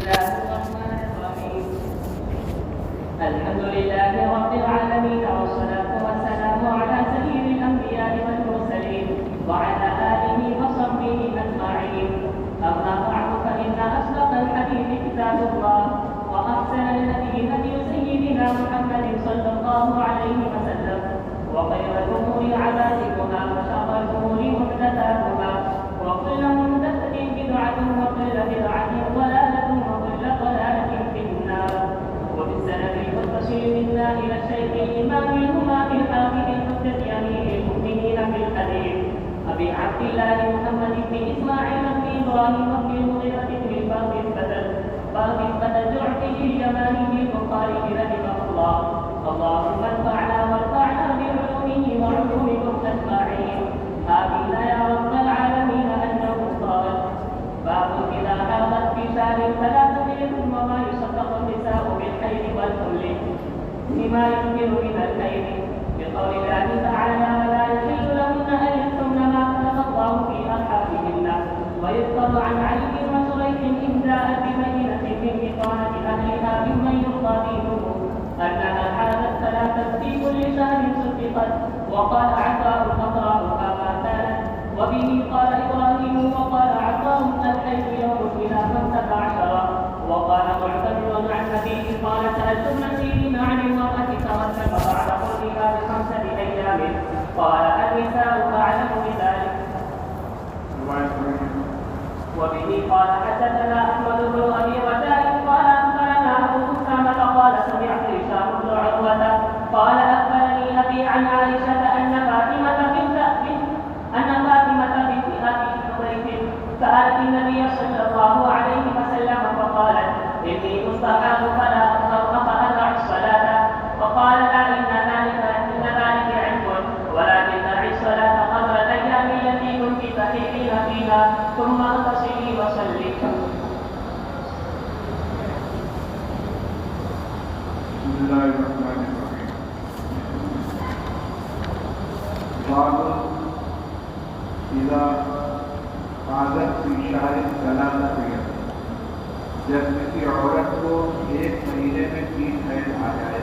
الله الرحمن الرحيم الحمد لله رب العالمين والصلاة والسلام على سيد الأنبياء والمرسلين وعلى آله وصحبه أجمعين. أما بعد فإن أصدق الحديث كتاب الله وأحسن الهدي هدي سيدنا محمد صلى الله عليه وسلم وخير الأمور عبادتها وشر الأمور محدثاتها وكل محدثة بدعة وكل بدعة ضلالة وكل ضلالة في النار. وبالسند المتصل منا إلى الشيخ الإمام الهمام الحافظ الحجة أمير المؤمنين في الحديث أبي عبد الله محمد بن إسماعيل بن إبراهيم بن المغيرة بن باب التجعفه جماله البخاري رحمه الله. اللهم انفعنا وارفعنا بعلومه وعلومكم أجمعين. آمين يا رب العالمين. أنه قال: باب إذا حاضت في شهر ثلاثة منكم وما يصدق النساء بالحيض والحمل لما ينكر من الحيض، بقول الله تعالى: ولا يحل لهن أن يكتمن ما خلق الله في أرحامهن. ويذكر عن علي بن شريح إن جاءت ببينة من بطانة أهلها ممن يرضى دينه أنها حاضت ثلاثة في كل شهر صدقت. وقال عطاء: أقرأها ما كانت. وبه قال إبراهيم وقال عطاء: الحيض يوم إلى 15. وقال معتمر عن أبيه قال: سألت ابن سيرين عن المرأة ترتب بعد قولها ب5 أيام. قال: النساء أعلم بذلك. وبه قال حدثنا أحمد بن أبي رجاء قال أخبرنا أبو أسامة قال سمعت هشام بن عروة قال أخبرني أبي عن عائشة أن فاطمة بنت أبي حبيب سألت النبي صلى الله عليه وسلم فقالت: إني مستحاض فلا أقرأ فأدع الصلاة. فقال: لا، إن ذلك عنك، ولكن دع الصلاة قدر الأيام التي كنت تحيضين فيها ثم اغتسلي وصلي. بسم الله الرحمن الرحيم. باب إذا حاضت في شهر 3 جب کسی عورت کو 1 مہینے میں 3 حیض آ جائے،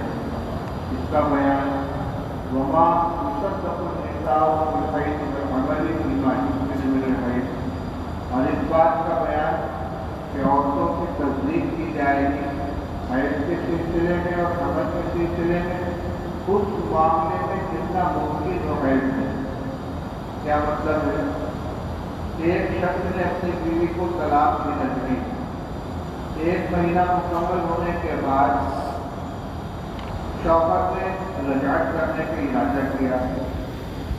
اس کا بیان وما تصدق النساء بالحیض والحمل فيما يمكن من الحیض، اور اس بات کا بیان کہ عورتوں کی تصدیق کی جائے گی حیض کے سلسلے میں اور حمل کے سلسلے میں اس معاملے میں جتنا ممکن ہو حیض میں۔ کیا مطلب ہے؟ ایک شخص نے اپنی بیوی کو طلاق کی نظری 1 مہینہ مکمل ہونے کے بعد شوہر نے رجعت کرنے کا ارادہ کیا،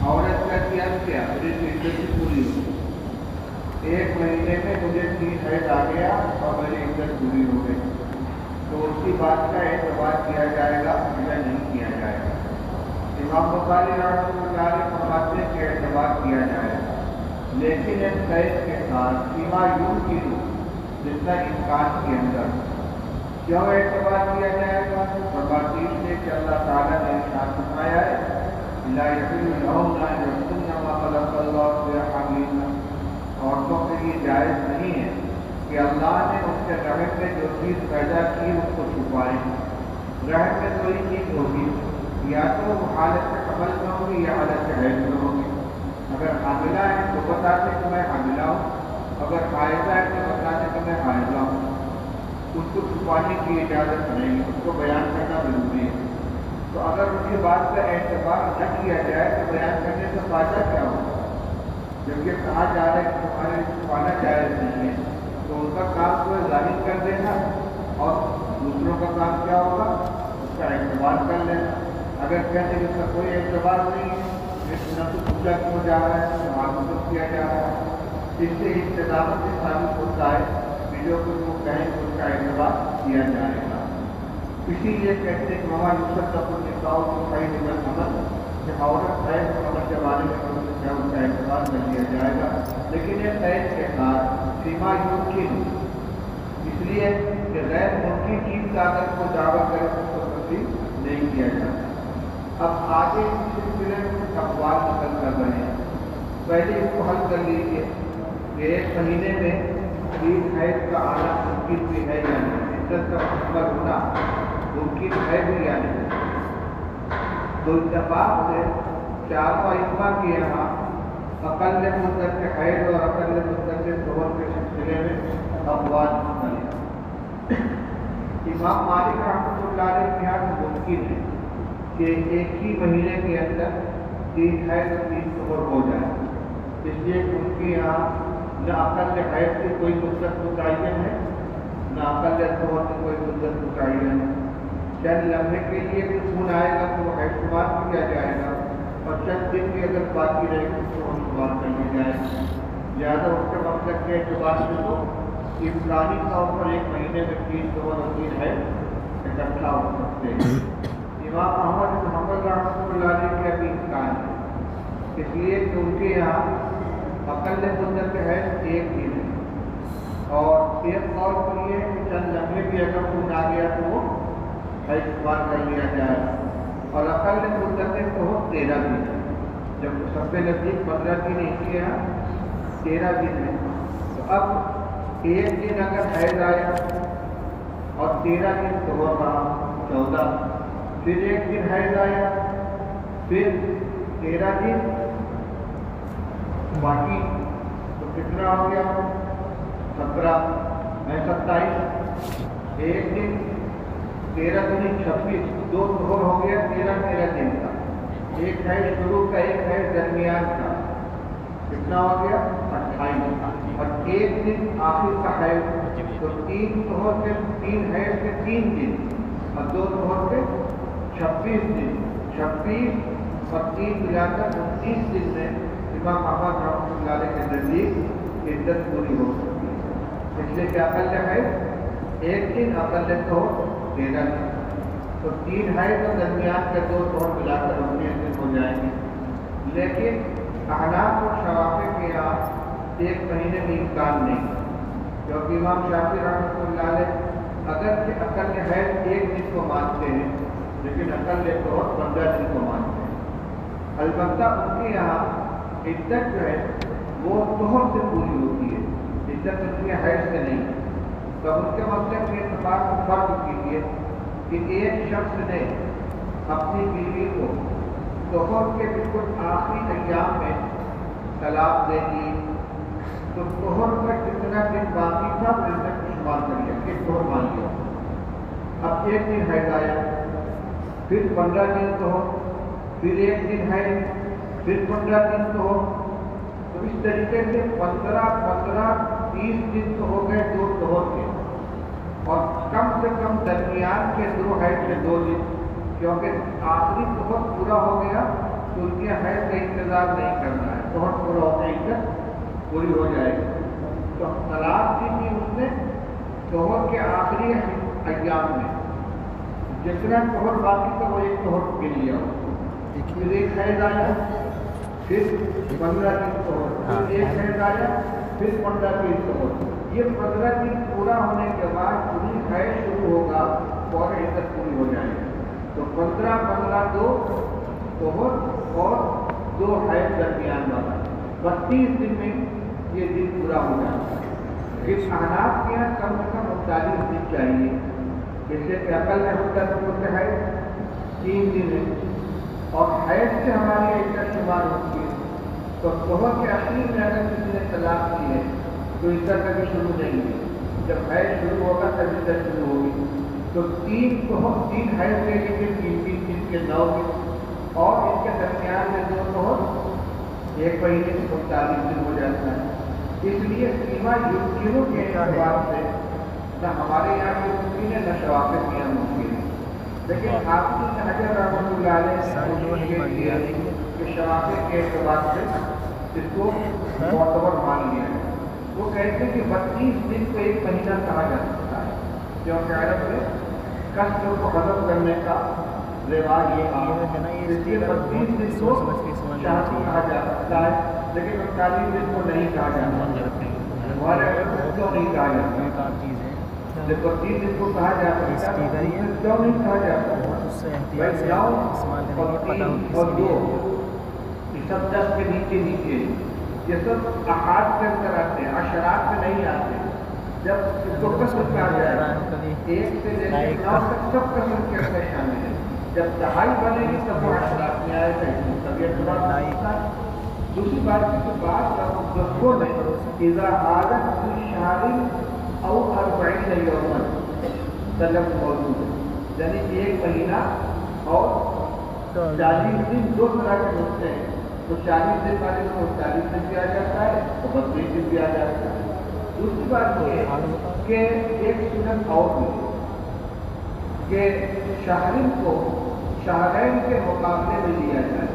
عورت کا کیا میری عدت پوری ہو، 1 مہینے میں مجھے 3 حیض آ گیا اور میری عدت پوری ہو گئی، تو اس کی بات کا اعتبار کیا جائے گا یا نہیں کیا جائے گا؟ امام بخاری رحمۃ اللہ علیہ فرماتے ہیں کہ اعتبار کیا جائے گا، لیکن اس قید کے ساتھ فیما یمکن، جتنا امکان کے اندر۔ کیوں اعتبار کیا جائے گا؟ فرماتے ہیں کہ اللہ تعالیٰ نے ارشاد فرمایا ہے: لا يحل لهن أن يكتمن ما خلق الله في أرحامهن، عورتوں کے لیے جائز نہیں ہے کہ اللہ نے ان کے رحم میں جو چیز پیدا کی اس کو چھپائیں۔ رحم میں کوئی چیز ہوگی، یا تو حالت حمل میں ہوگی یا حالت حیض میں ہوگی۔ اگر حاملہ ہے تو بتاتے کہ میں حاملہ ہوں، اگر حائضہ ہے تو بتاتے کہ میں حائضہ ہوں۔ اس کو چھپانے کی اجازت نہیں، اس کو بیان کرنا ضروری ہے۔ تو اگر ان کی بات کا اعتبار نہ کیا جائے تو بیان کرنے سے فائدہ کیا ہوگا؟ جب یہ کہا جا رہا ہے کہ تمہارے چھپانا جائز نہیں ہے، تو ان کا کام کو ظاہر کر دینا، اور دوسروں کا کام کیا ہوگا؟ اس کا اعتبار کر لینا۔ اگر کہتے ہیں کہ اس کا کوئی اعتبار نہیں ہے، نہ تو پوجا کیوں جا رہا ہے، نہ معلومات کیا جا رہا ہے، اس سے انتظامت سے ثابت ہوتا ہے کہ جو کچھ وہ کہیں تو اس کا اعتبار کیا جائے گا۔ اسی لیے کہتے ہیں کہ وما يصدق النساء بالحیض والحمل، کہ عورت حیض اور حمل کے بارے میں اس کا اعتبار کر لیا جائے گا، لیکن یہ قید کے ساتھ فیما یمکن، اس لیے کہ غیر ممکن چیز کا اگر کوئی دعویٰ کرے تو اس کو تسلیم نہیں کیا جاتا۔ اب آگے اس سلسلے میں کچھ اقوال نقل کر رہے ہیں۔ پہلے اس کو حل کر لیجیے کہ 1 مہینے میں تین حیض کا آنا ممکن بھی ہے یا نہیں، عدت کا مکمل ہونا ممکن ہے بھی یا نہیں. تو اتفاق سے چاروں ائمہ کے یہاں اقل مدت کے حیض اور اقل مدت کے طہور کے سلسلے میں اقوال مختلف. امام مالک رحمۃ اللہ علیہ کے یہاں ممکن ہے کہ ایک ہی مہینے کے اندر تین حیض اور تین طہور ہو جائے، اس لیے ان کے یہاں نہ اقل حیض کی کوئی مدت متعین ہے نہ اقل طہور کی کوئی مدت متعین ہے. چند لمحے کے لیے بھی خون آئے گا تو وہ حیض شمار کیا جائے گا، اور چند دن کی اگر باقی رہے گی تو وہ شمار کر لیا جائے گا. لہٰذا اس کے مطلب کے اعتبار سے تو امکانی طور پر ایک مہینے میں تین طہور اور تین حیض اکٹھا ہو سکتے ہیں. امام احمد بن حنبل رحمۃ اللہ علیہ کے ابھی امکان ہے، اس لیے کہ ان کے یہاں اقل مدت حیض ایک دن ہے، اور ایک طور پر یہ کہ چند لمحے بھی اگر خون آ گیا تو وہ حیض شمار کر لیا جائے. اور اقل مدت طہور 13 دن ہے، جب سب سے نزدیک 15 دن ان کے یہاں 13 دن ہے. تو اب ایک دن اگر حیض آیا اور 13 دن طہور رہا 14، پھر ایک دن حیض آیا پھر 13 دن باقی، تو کتنا ہو گیا 17 میں 27، ایک دن 13 دن 26، دو طہور ہو گیا 13 دن کا. ایک حیض شروع کا ایک حیض درمیان کا، کتنا ہو گیا 28، اور ایک دن آخر کا حیض، تو تین طہور کے تین حیض کے 3 دن اور دو طہور کے 26 دن، 26 اور 3 ملا کر 29 دن میں امام احمد رحمۃ اللہ علیہ کے نزدیک عدت پوری ہو سکتی ہے. اس لیے کہ اقل حیض ایک دن، اقل طہور 13 دن، تو 3 حیض اور درمیان کے 2 طہور ملا کر 19 دن ہو جائیں گے. لیکن احناف اور شوافی کے یہاں ایک مہینے میں امکان نہیں، کیونکہ امام شافعی رحمۃ اللہ علیہ اگرچہ اقل حیض ایک دن کو مانتے ہیں لیکن اقل طہور 15 دن کو مانتے ہیں. البتہ ان کے یہاں عدت جو ہے وہ طہور سے پوری ہوتی ہے، عدت ان کے حیض سے نہیں. تو ان کے مطلب کے اعتبار سے فرق کیجیے کہ ایک شخص نے اپنی بیوی کو طہور کے بالکل آخری ایام میں طلاق دے دی، تو طہور کا جتنا دن باقی تھا وہ عدت کو شمار کر لیا، ایک طہور مان لیا. اب ایک دن حیض آیا، پھر 15 دن طہور، پھر ایک دن حیض، پھر 15 دن طہور. تو اس طریقے سے 15 30 دن تو ہو گئے 2 طہور کے، اور کم سے کم درمیان کے 2 حیض کے 2 دن، کیونکہ آخری طہور پورا ہو گیا تو ان کے حیض کا انتظار نہیں کرنا ہے، طہور پورا ہونے عدت پوری ہو جائے گی. تو طلاق دی تھی اس نے طہور کے آخری ایام میں، جتنا طہور باقی تھا وہ ایک طہور مل لیا اس کو. پھر ایک حیض آیا، پھر 15 دن طہور، پھر ایک حیض آیا، پھر 15 دن طہور. یہ 15 دن پورا ہونے کے بعد پوری حیض شروع ہوگا اور عدت پوری ہو جائے گی. تو 15 2 طہور اور 2 حیض درمیان والا 32 دن میں یہ دن پورا ہو جاتا ہے. اس احناف کے یہاں کم سے کم 39 دن چاہیے، جیسے کہ اقل مدت حیض 3 دن ہے، اور حیض سے ہماری عدت شمار ہوتی ہے. تو طہور کے اخیر میں اگر کسی نے طلاق کی ہے تو عدت کبھی شروع نہیں ہے، جب حیض شروع ہوگا تب عدت شروع ہوگی. تو 3 حیض کے لیے 3 دن کے 9 دن، اور ان کے درمیان میں 2 طہور ایک مہینے میں 45 دن ہو جاتا ہے. اس لیے سیما یوگیوں کے اعتبار سے نہ ہمارے یہاں کی ممکن ہے نہ شوافی کے یہاں ممکن ہے. لیکن حافظ ابن حجر رحمۃ اللہ علیہ نے کہ شوافی کے اعتبار سے اس کو معتبر مان لیا ہے. وہ کہتے ہیں کہ 32 دن کو ایک مہینہ کہا جا سکتا ہے، کیونکہ عرب میں کسر کو ختم کرنے کا رواج یہ ہے، اس لیے 32 دن کو شہر کہا جا سکتا ہے، لیکن 39 دن کو نہیں کہا جاتا. ہمارے کیوں نہیں کہا جاتا؟ جب 32 دن کو کہا جاتا ہے کیوں نہیں کہا جاتا؟ بھائی 9 اور 3 اور 2 یہ سب 10 کے نیچے یہ سب احاد کے اندر آتے ہیں، عشرات میں نہیں آتے. جب اس کو قسم کہا جائے 1 سے لے کے 9 تک سب قسم کے اندر شامل ہے. جب دہائی بنے گی تب وہ اختلاف میں آئے گا, اس میں کبھی اختلاف نہیں ہوتا. دوسری بات کی تو بات بزرگوں نے اذا عادت فی شہر او 40 یوما طلب موجود ہے, یعنی 1 مہینہ اور 40 دن 2 طرح کے ہوتے ہیں. تو 40 دن والے کو 40 دن بھی آ جاتا ہے, تو 32 دن بھی آ جاتا ہے. دوسری بات یہ کہ ایک سنت اور بھی کہ شہرین کو شہرین کے مقابلے میں لیا جائے,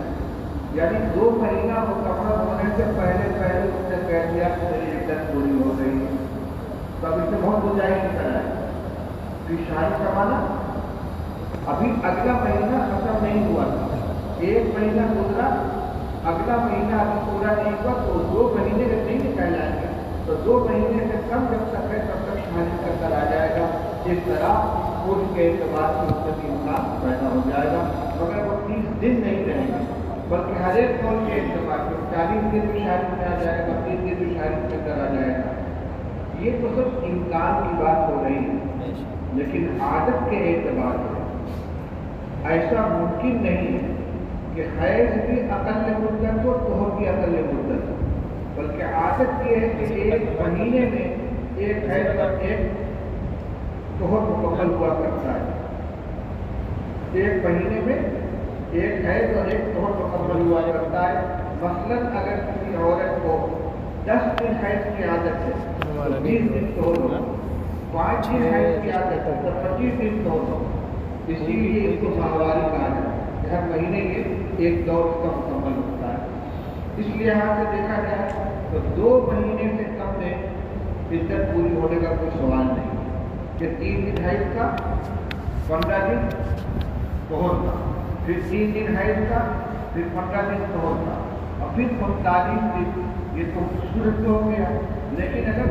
یعنی 2 مہینہ مکمل ہونے سے پہلے اس نے کہہ دیا کہ میری عدت پوری ہو گئی ہے, تو اب اسے بہت گنجائش کی طرح ہے کہ شہری کا مانا ابھی اگلا مہینہ ختم نہیں ہوا تھا, 1 مہینہ گزرا, اگلا مہینہ ابھی پورا نہیں ہوا, تو 2 مہینے کا نہیں نکالائیں گے, تو 2 مہینے سے کم جب تک ہے تب تک شہری کا کر آ جائے گا. اس طرح پوری کے اعتبار سے اس کا امکان پیدا ہو جائے گا, مگر وہ 30 دن نہیں رہیں گے, بلکہ ہر ایک قول کے اعتبار سے 40 دن بھی شہری میں آ جائے گا, 30 دن بھی شہری کے اندر آ جائے گا. یہ تو صرف امکان کی بات ہو رہی ہے, لیکن عادت کے اعتبار سے ایسا ممکن نہیں ہے کہ حیض بھی اقل مدت ہو, طہر بھی اقل مدت ہو, بلکہ عادت یہ ہے کہ 1 مہینے میں 1 حیض اور 1 طہر مکمل ہوا کرتا ہے. 1 مہینے میں 1 حیض اور 1 طہر مکمل ہوا کرتا ہے. مثلاً اگر کسی عورت کو 10 دن حیض کی عادت ہے تو 20 دن طہر ہوگا, 5 دن حیض کی عادت ہے تو 25 دن طہر ہوگا. اسی لیے اس کو ماہواری کہا جاتا ہے, ہر مہینے یہ ایک دور کا مکمل ہوتا ہے. اس لیے یہاں سے دیکھا جائے تو 2 مہینے سے کم میں عدت پوری ہونے کا کوئی سوال نہیں کہ 3 دن حیض کا, 15 دن طہر کا, پھر 3 دن حیض کا, پھر 15 دن طہر کا, اور پھر 45 دن. یہ تو صورت ہو گیا. لیکن اگر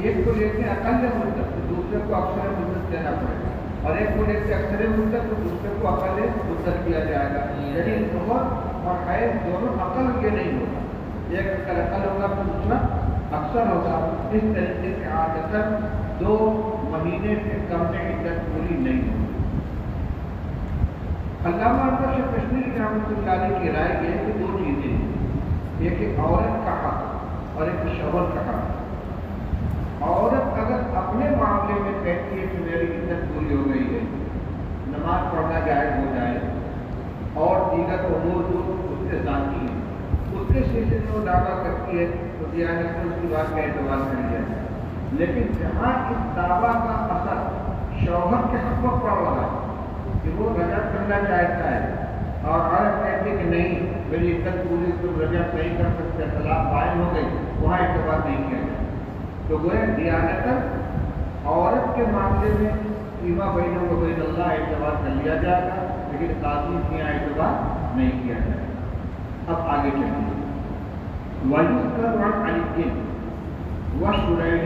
ایک کو لے کے اقل مدت تو دوسرے کو اکثر مدت دینا پڑے گا, اور ایک کو لے کے اکثر مدت تو دوسرے کو اقل مدت دیا جائے گا. یعنی طہر اور حیض دونوں عقل یہ نہیں ہوگا, ایک عقل ہوگا تو دوسرا اکثر ہوگا. اس طریقے سے عادت 2 مہینے سے کم میں عدت پوری نہیں ہوگی. علامہ اکبر شاہ کشمیری رحمۃ اللہ علیہ کی رائے یہ ہے کہ 2 چیزیں ہیں, ایک عورت کا حق اور ایک شوہر کا حق. عورت اگر اپنے معاملے میں کہتی ہے کہ میری عدت پوری ہو گئی ہے, نماز پڑھنا جائز ہو جائے, اور دیگر امور جو اس سے ذاتی ہیں اس کے سلسلے میں وہ دعویٰ کرتی ہے تو دیانت میں اس کی بات کا اعتبار کر لیا جائے. لیکن جہاں اس دعویٰ کا اثر شوہر کے حق میں پڑ رہا ہے کہ وہ رجعت کرنا چاہتا ہے, اور عورت کہتی ہے کہ نہیں میری عدت پوری تو رجعت نہیں کر سکتے, طلاق قائم ہو گئی, وہاں اعتبار نہیں کیا جائے. تو گویا دیانت عورت کے معاملے میں فیما بینہ و بین اللہ اعتبار کر لیا جائے گا, لیکن قاضی کے یہاں اعتبار نہیں کیا جائے گا. اب آگے چلیے. وَيُذْكَرُ عَنْ عَلِيٍّ وَشُرَيْحٍ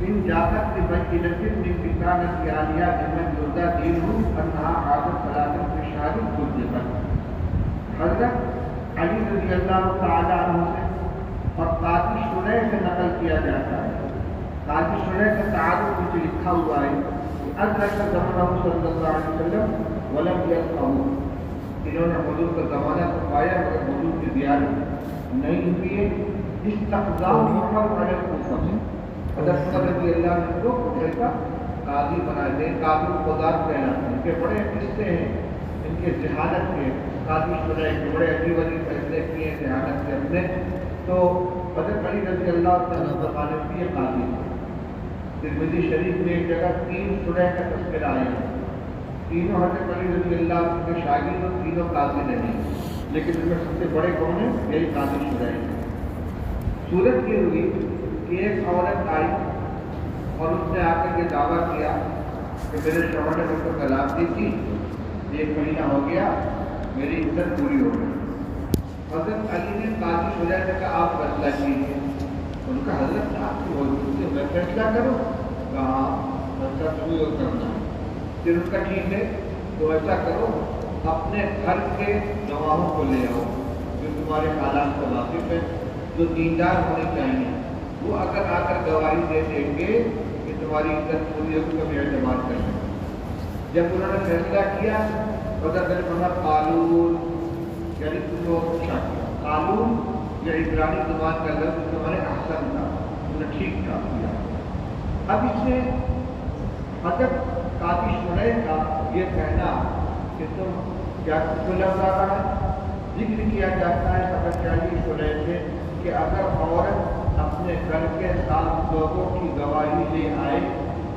إِنْ جَاءَتْ بِبَيِّنَةٍ مِنْ بِطَانَةِ عَالِيَةٍ مِمَّنْ يُرْضَىٰ دِينُهُ أَنَّهَا عَادَتْ صَلَاةً فِي شَهْرٍ كُتِبَتْ. حضرت علی رضی اللہ تعالیٰ عنہ سے اور قاضی شریح سے نقل کیا جاتا ہے. قاضی شریح کا تعارف کچھ لکھا ہوا ہے کہ أدرك زمنه صلی اللہ علیہ وسلم ولم يلقه, انہوں نے حضور کا زمانہ تو پایا مگر حضور کی زیارت نہیں ہوئی ہے. استقضاء عمر علی الکوفہ, حضرت عمر رضی اللہ عنہ کو کوفہ کا قاضی بنا دے. قاضی القضاۃ کہلاتے ہیں. ان کے بڑے قصے ہیں ان کے ذہانت کے, قاضی شریح کے بڑے عجیب عجیب فیصلے کیے ہیں ذہانت کے اپنے. تو حضرت علی رضی اللہ تعالیٰ زمانے سے یہ قاضی تھے. ترمذی شریف میں ایک جگہ 3 شریح کا تذکرہ آیا ہے. تینوں حضرت علی رضی اللہ عنہ کے شاگرد اور تینوں قاضی نہیں, لیکن ان میں سب سے بڑے کون ہیں؟ یہی قاضی شریح ہیں. صورت یہ ہوئی کہ ایک عورت آئی اور اس نے آ کر یہ دعویٰ کیا کہ میرے شوہر نے مجھ کو طلاق دی تھی, 1 مہینہ ہو گیا, میری عدت پوری ہو گئی. حضرت علی نے قاضی شریح سے کہا آپ فیصلہ کیجیے. ان کا حضرت آپ کی حضور سے میں فیصلہ کروں؟ کہا فیصلہ تو کرنا. پھر ان کا ٹھیک ہے تو ایسا کرو اپنے گھر کے گواہوں کو لے آؤ جو تمہارے حالات سے واقف ہے, جو دیندار ہونے چاہیے, وہ اگر آ کر گواہی دے دیں گے کہ تمہاری عزت پوری ہوگی تو ہمیں اعتماد کر لیں گے۔ جب انہوں نے فیصلہ کیا پتہ چل پڑا قالون یعنی تم نے اچھا کیا، قالون یا عبرانی زبان کا لفظ تمہارے احسن تھا، تم نے ٹھیک کام کیا۔ اب اس میں ادب قاضی شریح کا یہ کہنا کہ تم کیا کو لفظ آ رہا ہے، ذکر کیا جاتا ہے حضرت قاضی شریح سے کہ اگر عورت اپنے گھر کے ساتھ لوگوں کی گواہی لے آئے،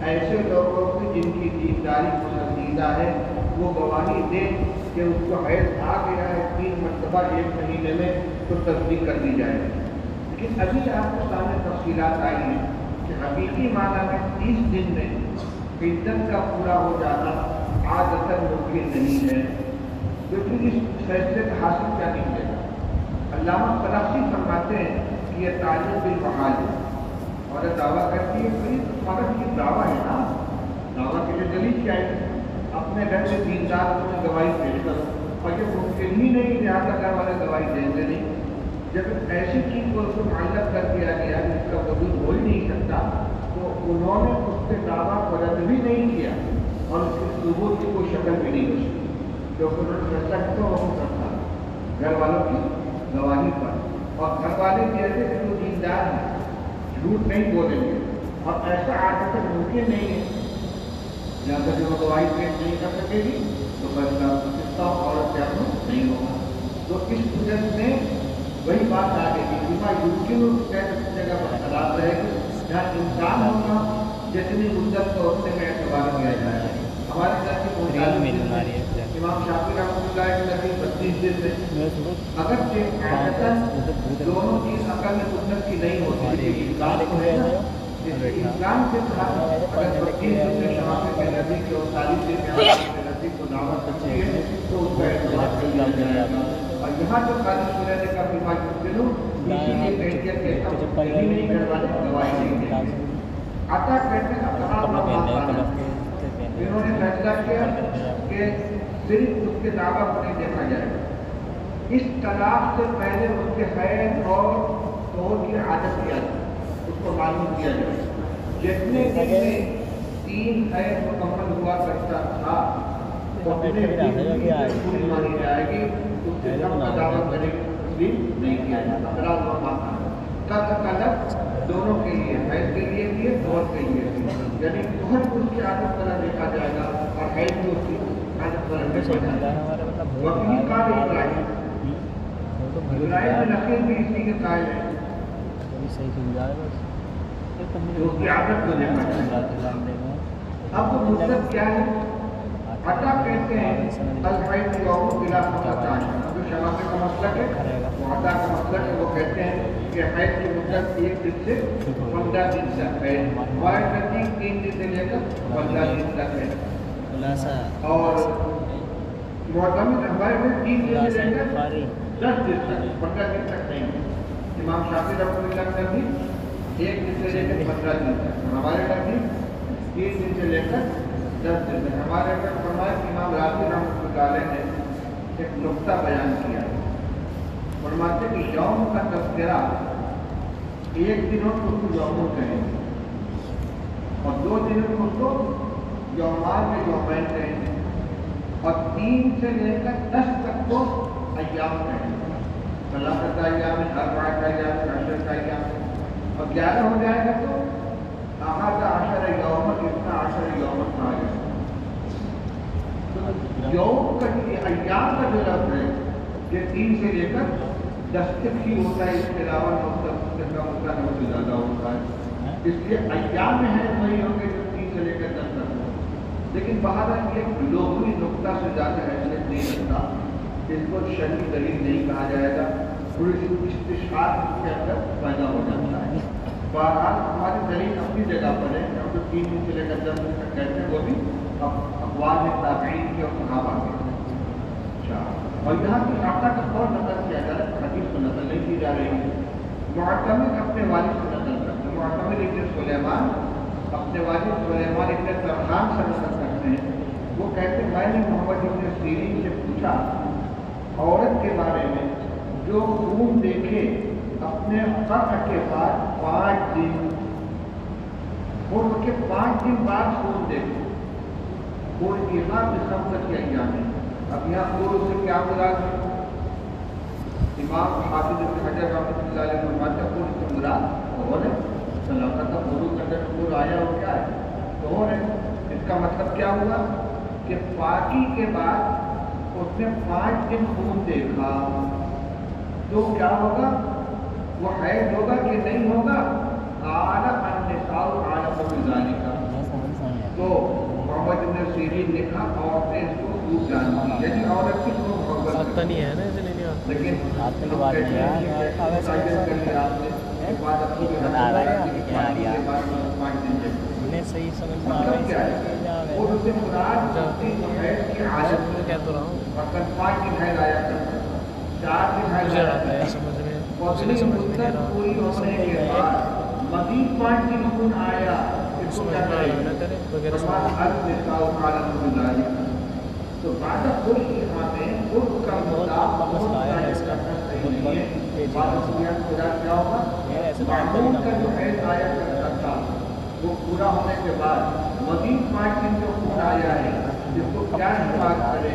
ایسے لوگوں کی جن کی دینداری پسندیدہ ہے، وہ گواہی دے کہ اس کو حیض آ گیا ہے 3 مرتبہ 1 مہینے میں، تو تصدیق کر دی جائے گی۔ لیکن ابھی آپ کے سامنے تفصیلات آئی ہیں کہ حقیقی معنی میں 30 دن میں عدت کا پورا ہو جانا عادتاً ممکن نہیں ہے، کیونکہ اس فیصلے کا حاصل کیا نہیں ہے۔ علامہ قرافی فرماتے ہیں کہ یہ تعلیم بالمحال ہے، اور یہ دعویٰ کرتی ہے کہ فرق کی دعویٰ ہے نا، دعویٰ کے لیے دلیل کیا ہے؟ اپنے گھر سے دیندار کو میں گواہی پیش کروں، اور یہ ممکن ہی نہیں لہٰذا گھر والے گواہی دیں گے نہیں۔ جب ایسی چیز کو اس کو معلق کر دیا گیا جس کا وجود ہو ہی نہیں سکتا، تو انہوں نے اس کے دعویٰ کو رد بھی نہیں کیا اور اس کے ثبوت کی کوئی شکل بھی نہیں بچی، کیونکہ انہوں نے فیصلہ کیوں ہو سکتا گھر والوں کی گواہی پر، اور گھر والے کہتے کہ وہ دیندار ہیں، جھوٹ نہیں بولیں گے، اور ایسا عادت ممکن نہیں ہے، لہٰذا جو گواہی پیش نہیں کر سکے گی تو فیصلہ عورت سے نہیں ہوگا۔ تو اس صورت میں وہی بات آ گئی کہ بما یمکن جگہ پر خلاف رہے گی، جہاں انسان ہوگا جتنی مدت کو اتنے میں اعتبار کیا جائے گا۔ ہمارے گھر کی امام شافعی رحمۃ اللہ کے نزدیک 32 دن میں، اگرچہ عادتاً دونوں چیز عقل میں مدت کی نہیں ہوتی، لیکن انسان کو ہے نا، اسلام کے ساتھ اگر 32 دن میں شافعی کے نزدیک اور 40 دن میں کے نزدیک کو دعوت ہوتی ہے تو اس کا اعتبار کر لیا جائے گا۔ اور یہاں جو قاضی شریح نے کہا بما یمکن، اسی لیے کیفیت کے سب کہیں نہیں کروانے گواہی نہیں دیں۔ عطا کہتے ہیں انہوں نے فیصلہ کیا کہ صرف اس کے دعویٰ کو نہیں دیکھا جائے گا، اس طلاق سے پہلے اس کے حیض اور طہور کی عادت کیا جائے، اس کو معلوم کیا جائے۔ جتنے دن میں 3 حیض مکمل ہوا کرتا تھا اتنے پوری مانی جائے گی، اس سے کم کا دعویٰ کرے گی تسلیم نہیں کیا جاتا۔ بڑا ہوا مانا کا دونوں کے لیے، حیض کے لیے بھی ہے، طہور کے لیے بھی، یعنی طہور کو اس کی عادت پر دیکھا جائے گا اور حیض کو اس کی عادت پر دیکھا جائے گا۔ وکیل کا ابراہیم نقیل بھی اسی کے قائل ہے، جو کی عادت کو دیکھا جائے گا۔ اب وہ مدت کیا ہے؟ عطا کہتے ہیں الحیض یوم بلا فتح، جو شماعت کا مسلک ہے، وہ عطا کا مسلک ہے، وہ کہتے ہیں کہ حیض کی مدت 1 دن سے 15 دن تک ہے، واحد نزدیک 3 دن سے لے کر 15 دن تک ہے، اور معتمد ہمارے میں 3 دن سے لے کر 10 دن تک، 15 دن تک نہیں ہے۔ امام شافعی رحمۃ اللہ کے نزدیک 1 دن سے لے کر 15 دن تک، ہمارے نزدیک 3 دن سے لے کر 10 دن تک۔ ہمارے اگر فرمایا کہ امام راضی رحمۃ اللہ علیہ نے ایک نقطہ بیان کیا، فرماتے کہ یوم کا تذکرہ 1 دن کو اس کو یوم کہیں گے، اور 2 دنوں کو اس کو یومان میں یومین کہیں گے، اور 3 سے لے کر 10 تک کو ایام کہیں گے، 3 ایام، 4 ایام، 10 ایام، اور 11 ہو جائے گا تو آہذا 10 یوم، اتنا 10 یوم کہا جائے گا۔ یوم کا ایام کا جو لفظ ہے یہ 3 سے لے کر 10 تک ہی ہوتا ہے، اس کے علاوہ 9 تک کا ہوتا ہے، 9 سے زیادہ ہوتا ہے، اس لیے ایام میں ہے وہی ہوں گے جو 3 سے لے کر 10 تک ہو۔ لیکن بہرحال یہ لغوی نقطہ سے زیادہ حیثیت نہیں رکھتا، اس کو شرعی دلیل نہیں کہا جائے گا، تھوڑی سی استشہاد اس کے اندر پیدا ہو جاتا ہے۔ بہرحال ہماری دلیل اپنی جگہ پر ہے، ہم جو 3 دن سے لے کر 10 دن تک کہتے ہیں وہ بھی اقوال تابعین کے اور صحابہ کے۔ اچھا، اور یہاں کی عطا کا اور نقل کیا جا رہا ہے، حدیث کو نقل نہیں کی جا رہی ہے، معتمد اپنے والد سے نقل کرتے ہیں، معتمد ابن سلیمان اپنے والد سلیمان ابن طرخان سے نقل کرتے ہیں، وہ کہتے ہیں میں نے محمد ابن سیرین سے پوچھا عورت کے بارے میں جو خون دیکھے اپنے قطع کے بعد 5 دن اور کے 5 دن بعد خون دیکھو خون کی خمسط کے ایام ہے. اب یہاں خون سے کیا مراد ہے؟ امام حافظ ابن حجر رحمۃ اللہ علیہ فرماتے ہیں خون سے مراد اور ہے صلاۃ کا وضو کے اندر خون آیا اور کیا ہے تو ہے. اس کا مطلب کیا ہوا کہ پاکی کے بعد اس نے 5 دن خون دیکھا تو کیا ہوگا؟ وہ حیض ہوگا کہ نہیں ہوگا؟ قال النساء عالم بذالک. تو محمد بن سیرین نے کہا عورتیں اس کو خوب جانتی ہیں. یعنی عورت کس کو محبت نہیں ہے نا اس لیے لیکن آپ کے بعد نہیں ہے صحیح سمجھ میں آ رہا ہے اور اسے مراد کہہ تو رہا ہوں 5 دن حیض آیا کرتا 4 دن حیض آیا کرتا سمجھ میں پوری مدت پوری ہونے کے بعد مزید 5 دن خون آیا اس کو کیا کرے تو بعد خود یہاں میں خود کا مسئلہ ہے اس کا کیا ہوگا معمول کا جو حیض آیا کرتا تھا وہ پورا ہونے کے بعد مزید 5 دن جو خون آیا ہے جس کو کیا بات کرے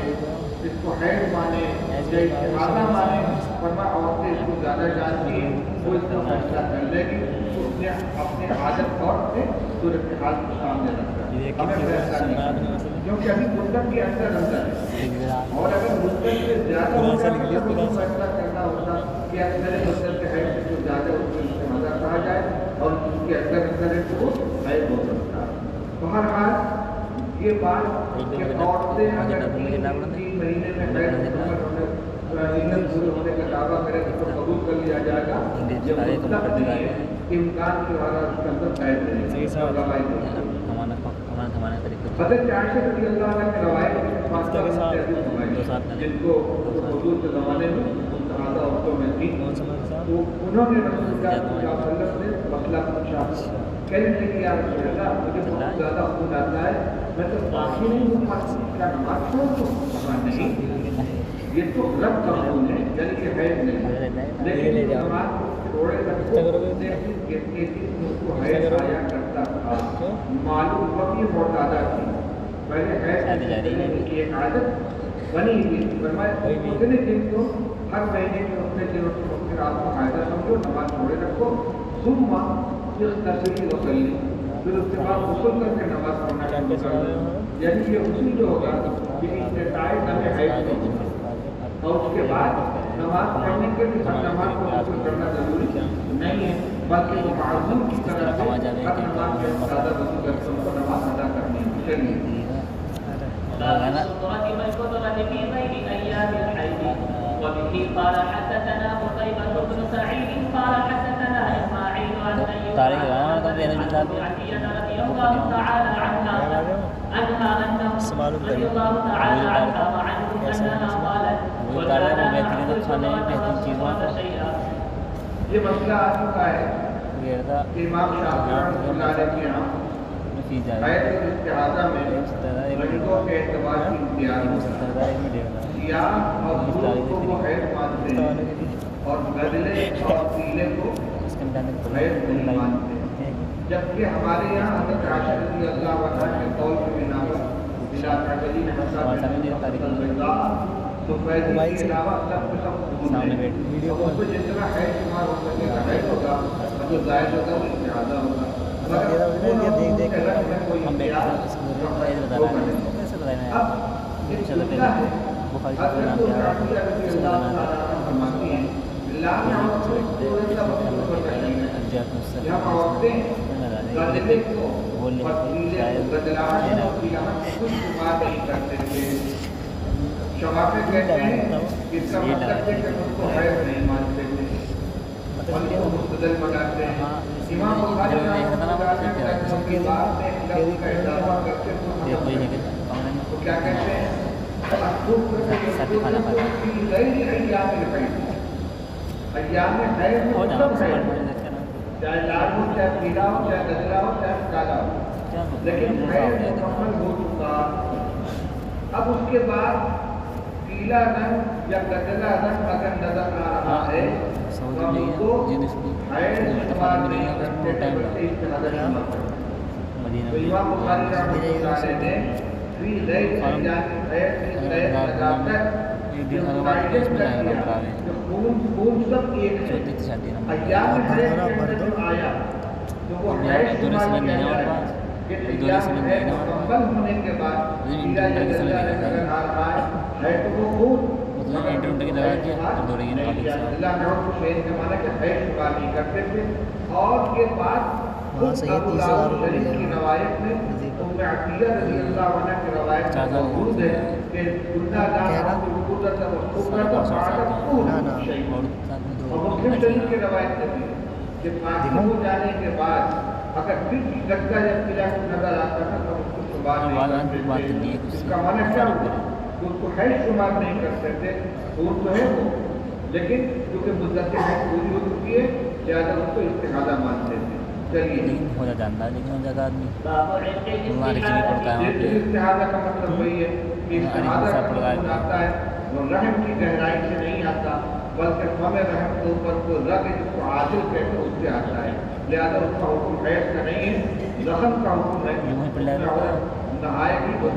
اس کو حیض مانے یا استحاضہ مانے ورنہ عورتیں اس کو زیادہ جانتی ہیں وہ اس کا فیصلہ کر لے گی تو اس نے اپنے عادت طور سے صورتحال کو سامنے رکھا ہمیں فیصلہ نہیں کیونکہ ابھی مدت کے اندر ہے اور اگر مدت سے زیادہ ہوتا ہے تو فیصلہ کرنا ہوتا کہ اندر مدت کے حیض سے جو زیادہ اس کو استحاضہ کہا جائے اور اس کے اندر ہے تو حیض ہو سکتا ہے. بہرحال یہ بات کہ عورتیں اگر 3 مہینے میں حیض شروع ہونے کا دعویٰ کرے تو قبول کر لیا جائے گا. یہ مطلب نہیں ہے امکان کے بعد اس کے اندر قید نہیں حضرت عائشہ رضی اللہ عنہ کی روایت جن کو حضور کے زمانے میں مستحاضہ عورتوں میں تھی تو انہوں نے رسول اللہ صلی اللہ علیہ وسلم سے مسئلہ پوچھا کہنے لگے کہ یا رسول اللہ مجھے بہت زیادہ خون آتا ہے میں تو باقی نہیں ہوں پاتی کیا نماز چھوڑ دوں؟ کہا نہیں یہ تو غلط کا خون ہے یعنی کہ حیض نہیں لیکن نماز کو چھوڑے رکھو اس کو حیض آیا کرتا تھا معلوم وقت یہ معتادہ تھی پہلے حیض کی ایک عادت بنی ہوئی فرمایا اتنے دن تو ہر مہینے کے اتنے دنوں سے پھر آپ کو فائدہ سمجھو نماز چھوڑے رکھو ثم اغتسلی وصلی پھر اس کے بعد غسل کر کے نماز پڑھنا شروع کر دو. یعنی یہ اصول جو ہوگا کہ استطاعت ہمیں حیض کو اور اس کے بعد نماز پڑھنے کے لیے ہر نماز کو غسل کرنا ضروری نہیں ہے بلکہ وہ معذور کی طرح سے ہر نماز میں زیادہ غسل کر کے ان کو نماز ادا کرنی ہے. چلیے وبه قال حدثنا قتيبة بن سعيد قال حدثنا إسماعيل عن أيوب عن عتية رضي الله تعالى عنها رضي الله تعالى عنها وعنهم أنها قالت وكان شيئا. یہ مسئلہ آ چکا ہے کہ امام شافعی رحمۃ اللہ علیہ کے یہاں حیض اور استحاضہ میں رنگوں کے اعتبار کی امتیاز سیاہ اور سرخ کو وہ حیض مانتے ہیں اور گدلے اور پیلے کو حیض نہیں مانتے ہیں. جبکہ ہمارے یہاں حضرت عائشہ رضی اللہ عنہا کے قول کی بنا پر بلا تعجیل سفید کے علاوہ سب کے سب خون ہے. اس کو جتنا حیض شمار ہو سکے گا حیض ہوگا اور جو زائد ہوگا وہ استحاضہ ہوگا. شفافے کہتے ہیں اس کا مطلب ہے کہ اس کو حیض نہیں مانتے تھے ان کو مستدل بناتے ہیں. امام بخاری کے بعد میں لفظ کا اضافہ کر کے تو کیا کہتے ہیں ایام حیض میں سب حیض چاہے لال ہو چاہے پیلا ہو چاہے گدلا ہو چاہے کالا ہو لیکن حیض مکمل ہو چکا. اب اس کے بعد پیلا رنگ یا گدلا رنگ اگر نظر آ رہا ہے زندگی جن اس کی اتفاق میں نہیں ہے اس میں ٹائم لگا مدینہ میں ایک دن ہر بات اس میں جائے گا بتا رہے چوتھی تھی شادی نمبر دونوں سے لگ گئے اور پاس دونوں سے لگ گئے اور پاس انٹر کے سمجھ لگا مطلب انٹر کی لگا کے اور دو رہی ہے وہاں سے یہ 30,000 روپئے لے جانے کے بعد اگر پھر بھی گدگا جب قلعہ نظر آتا تھا تو اس کو بعد میں اس کا معنی کیا ہوگا اس کو ہے شمار نہیں کر سکتے وہ تو ہے وہ لیکن کیونکہ مدت ہے پوری ہو چکی ہے لہٰذا اس کو استحاضہ مانتے تھے چلیے ہو جاتا ہے لیکن جگہ آدمی ہمارے چلی پڑتا ہے وہاں پہ استحاضہ کا مطلب وہی ہے کہ استحاضہ کا مطلب آتا ہے وہ رحم کی گہرائی سے نہیں آتا بلکہ ہمیں رحم کے اوپر کو رگ جس کو عادل کہتے ہیں اس سے آتا ہے لہٰذا اس کا حکم حیض کا نہیں ہے زخم کا حکم ہے نہائے گی تو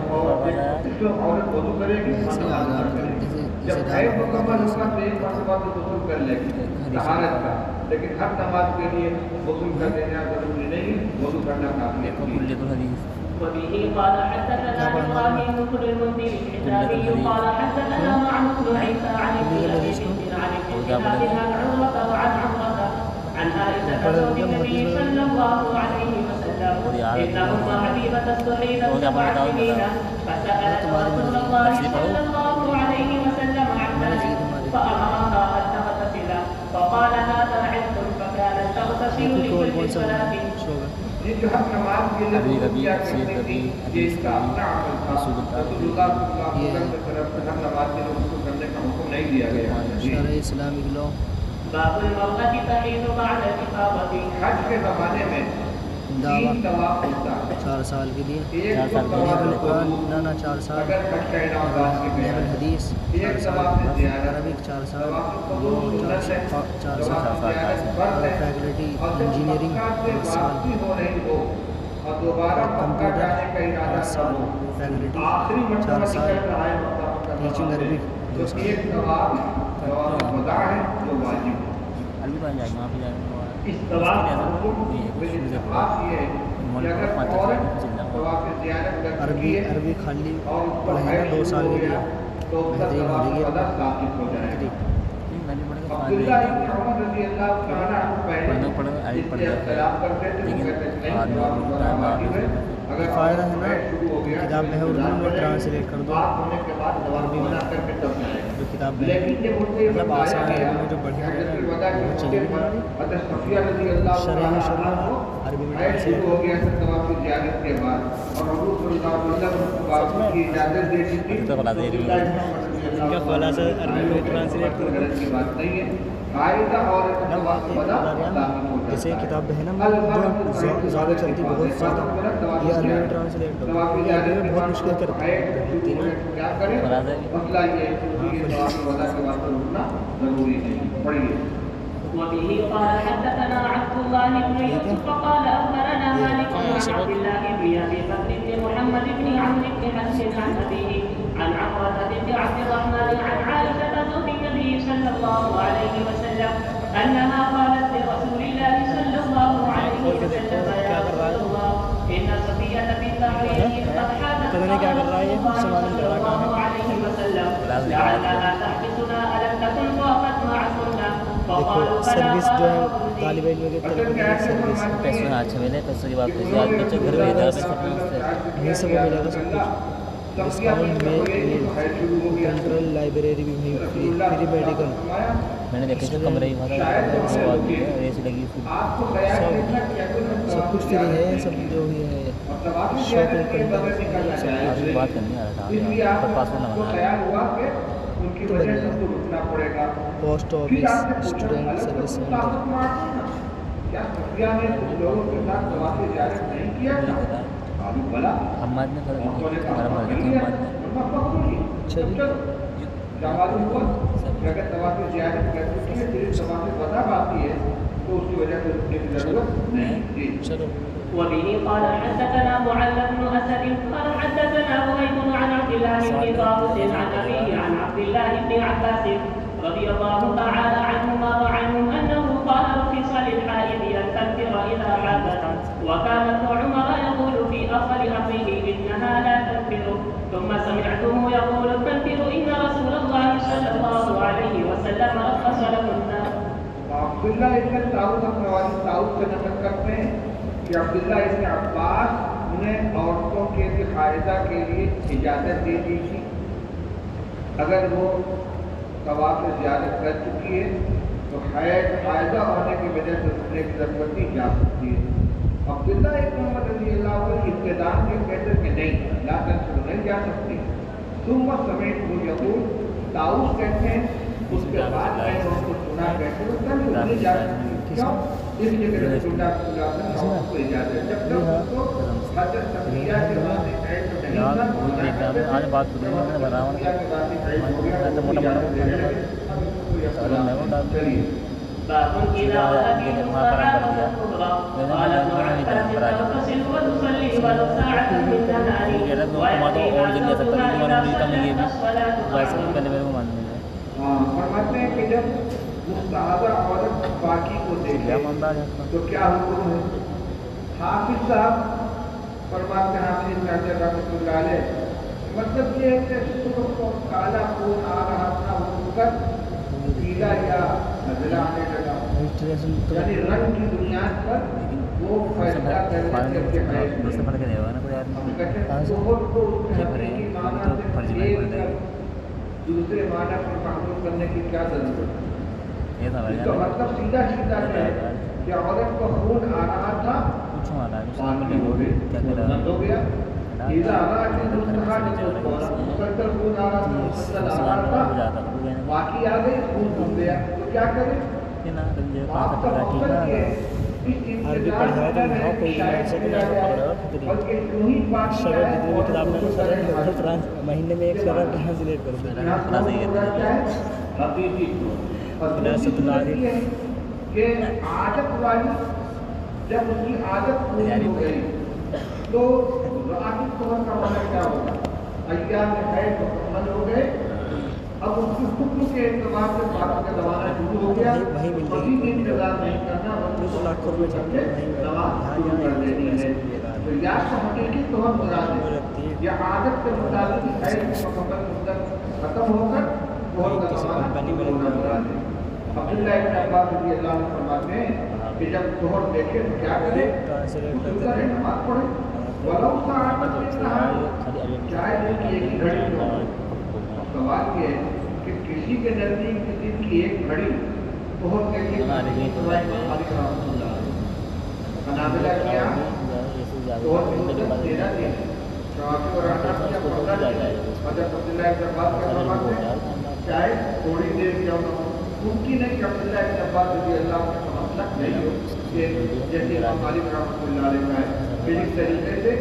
عورت وضو کرے گی جب حیض مکمل ہوگا تو ایک مرتبہ تو غسل کر لے گی طہارت کا لیکن ہر نماز کے لیے غسل کر دینا ضروری نہیں وضو کرنا کافی ہے وبه قال حدثنا ابراهيم بن المنذر الحجابي قال حدثنا معمر بن عيسى عن ابن ابي بكر عن ابن شهاب عن عروه وعن عمره عن عائشه زوج النبي صلى الله عليه وسلم ان ام حبيبه استحيلت 7 سنين فسالت رسول الله صلى الله عليه وسلم عن ذلك فامرها ان تغتسل فقال هذا عتق فكانت تغتسل لكل صلاه یہ جو ہم نماز کے لیے کیا کرتے تھے یہ اس کا اپنا عمل تھا رسول اللہ صلی اللہ علیہ وسلم کی طرف سے ہم نماز کے لیے اس کو کرنے کا حکم نہیں دیا گیا شرع اسلامی لو باب المرأة تحيض بعد الإفاضة حج کے زمانے میں تین طواف ہوتا ہے 4 سال کے لیے ایک طواف قرآن نانا 4 سال اگر حج کا انعام باز کے نعم الحدیث 4 سال عربک 4 سال 4 سال فیکلٹی انجینئرنگ 5 سال اور دوبارہ مکہ جانے کا ارادہ 5 سال فیکلٹی 4 سال ٹیچنگ عربک 2 سال ایک طواف وضع ہے جو واجب ہے عربی پڑھ جائے گا وہاں پہ جائے گا اس طواف کا حکم اتفاق یہ ہے کہ اگر عورت طواف زیارت کر چکی ہے عربی خالی اور اس کو پڑھے نا 2 سال کے لیے تو اس کا طواف قضا ثابت ہو جائے گا عبداللہ ابن عمر رضی اللہ تعالیٰ عنہ پہلے اس سے اختلاف کرتے تھے وہ کہتے تھے نہیں طواف واجب ہے اگر فائدہ ہے نا شروع ہو گیا کتاب میں ہے اردو میں ٹرانسلیٹ کر دو بات ہونے کے بعد طواف وضع کر کے تب جائے گا جو کتاب میں لیکن جب ان سے یہ مطلب بتایا آسان گیا ہے جو بڑھیا ہے حجۃ الوداع کے وہ موقع چلیے پر حضرت صفیہ رضی اللہ شرح تعالیٰ شروع عنہ کو عربی میں حیض شروع ہو گیا تھا طواف زیارت کے بعد اور حضور صلی اللہ علیہ وسلم اس کو واپس کی اجازت دے دی تھی کیا خلاصہ عربی میں ٹرانسلیٹ کر دو کی بات نہیں ہے قاعدہ اور طواف وضع جیسے کتاب ہے نا جو زیادہ چلتی بہت زیادہ یہ عربی میں ٹرانسلیٹ کرو یہ عربی میں بہت مشکل کرتی ہے کیا کریں مسئلہ یہ ہے کہ طواف وضع کے واسطے رکنا ضروری نہیں پڑھیے وبه قال حدثنا عبد الله بن يوسف قال اخبرنا مالك بن عبد الله بن ابي بكر بن محمد بن عمرو بن حفص عن ابيه عن عمرة بنت عبد الرحمن عن عائشة زوج النبي صلى الله عليه وسلم انها قالت لرسول الله صلى الله عليه وسلم يا رسول الله ان صفية بنت حيي قد حاضت صلى الله عليه وسلم لعلها تحبسنا الم تكن ضاقت معكنا دیکھو سروس جو ہے طالب علم کے طرف سروس پیسوں اچھا ملے پیسوں کی بات ہوئی آج بچے گھر میں ادھر پیسہ یہیں سے وہ ملے گا سب کچھ ڈسکاؤنٹ میں سینٹرل لائبریری بھی وہیں فری میڈیکل میں نے دیکھا جو کمرے ہی بھرا ریس لگی پھر سب کچھ فری ہے سب جو بھی ہے شاپنگ کرنا آج بات کرنی آ رہا تھا پر پاسورڈ نہ بنا تو بن جائے post office student service centre Hammad نے فرق نہیں ہمارا بھر دیتے حماد نے اچھا جی کہ اگر طواف زیارت کر چکی ہے صرف طواف وضا باقی ہے تو اس کی وجہ سے رکنے کی ضرورت نہیں. جی چلو. وبه قال حدثنا معل بن اسد قال حدثنا وهيب عن عبد الله بن طاووس عن ابيه عن عبد الله بن عباس رضي الله تعالى عنهما وعنهم انه قال رخص للحائض ان تنفر اذا حاضت وكان ابن عمر يقول في اخر امره انها لا تنفر ثم سمعته يقول تنفر ان رسول الله صلى الله عليه وسلم رخص لهن. عبداللہ ابن طاووس اپنے والد طاووس سے نقل کرتے ہیں کہ عبداللہ ابن عباس انہیں عورتوں کے حائضہ کے لیے اجازت دے دی تھی اگر وہ طواف زیارت کر چکی ہے تو حائضہ ہونے کی وجہ سے رکنے کی ضرورت نہیں جا سکتی ہے. عبداللہ ابن عمر رضی اللہ عنہ ابتداء کے کہتے کہ نہیں لا تنفر نہیں جا سکتی. ثم سمعته يقول طاووس کہتے ہیں اس کے بعد میں نے اس کو سنا کہتے ہیں نہیں جا سکتی. کیوں؟ اس لیے کہ رسول اللہ صلی اللہ علیہ وسلم کو اجازت جب تک اس کو حضرت صفیہ کے بعد عید نہیں تھا آج بات کریں میں بنا ہوں باب إذا أتيت الصلاة الكبرى قال ابن عباس فاغتسل وتصلي ولو ساعة من نهار ويأتي ما زوجها إذا صلت الصلاة خير. فرماتے ہیں کہ جب مستحاضہ عورت باقی کو دیکھے تو کیا حکم ہے. حافظ صاحب فرماتے ہیں حافظ صاحب رحمۃ اللہ علیہ مطلب یہ ہے کہ صبح کو کالا خون آ رہا تھا اٹھ کر پیلا یا نزلہ آنے لگا یعنی رنگ کی بنیاد پر وہ فیصلہ کرنے کے حیث دوسرے معنی پر محمول کرنے کی کیا ضرورت ہے. اس کا مطلب سیدھا سیدھا ہے کہ عورت کو خون آ رہا تھا پانی ہو گئی بند ہو گیا سیدھا آ رہا کہ مسلسل خون آ رہا تھا مسلسل آ رہا تھا باقی آ گئی خون بن گیا تو کیا کریں. آپ کا مقصد یہ ہے عربی پڑھا تو وہاں کوئی بلکہ کیوں ہی بات شرط جتنی بھی کتاب میں مہینے میں ایک شرط ٹرانسلیٹ کر دیں حقیقی ریاست العاری کہ عادت والی جب اس کی عادت پوری ہو گئی تو راحت طور کا معنی کیا ہوگا. ایام حیض مکمل ہو گئے اب اس کی حکم کے اعتبار سے باتوں کا زمانہ شروع ہو گیا کبھی بھی انتظار نہیں کرنا نماز شروع کر دینی ہے. تو یا تو حقیقی طور مراد ہے یا عادت کے مطابق حیض مکمل مدت ختم ہو کر بہت کا زمانہ ہونا مراد ہے. عبداللہ ابن عباس رضی اللہ عنہ فرماتے ہیں کہ جب ظہر دیکھے تو کیا کرے نماز پڑھے ولو ساعت من نہار چاہے دن کی ایک گھڑی ہو. سوال یہ ہے کہ کسی کے نزدیک دن کی ایک گھڑی بہت دیکھے حنابلہ کے یہاں بہت مدت 13 دن شوافی اور احناف کے یہاں 15 دن حضرت عبداللہ ابن عباس کا فرماتے ہیں چاہے تھوڑی دیر کیا ہو ممکن ہے کہ عبداللہ ابن عباس رضی اللہ عنہ کا مسلک نہیں ہو کہ جیسے امام مالک رحمۃ اللہ علیہ کا ہے کہ اس طریقے سے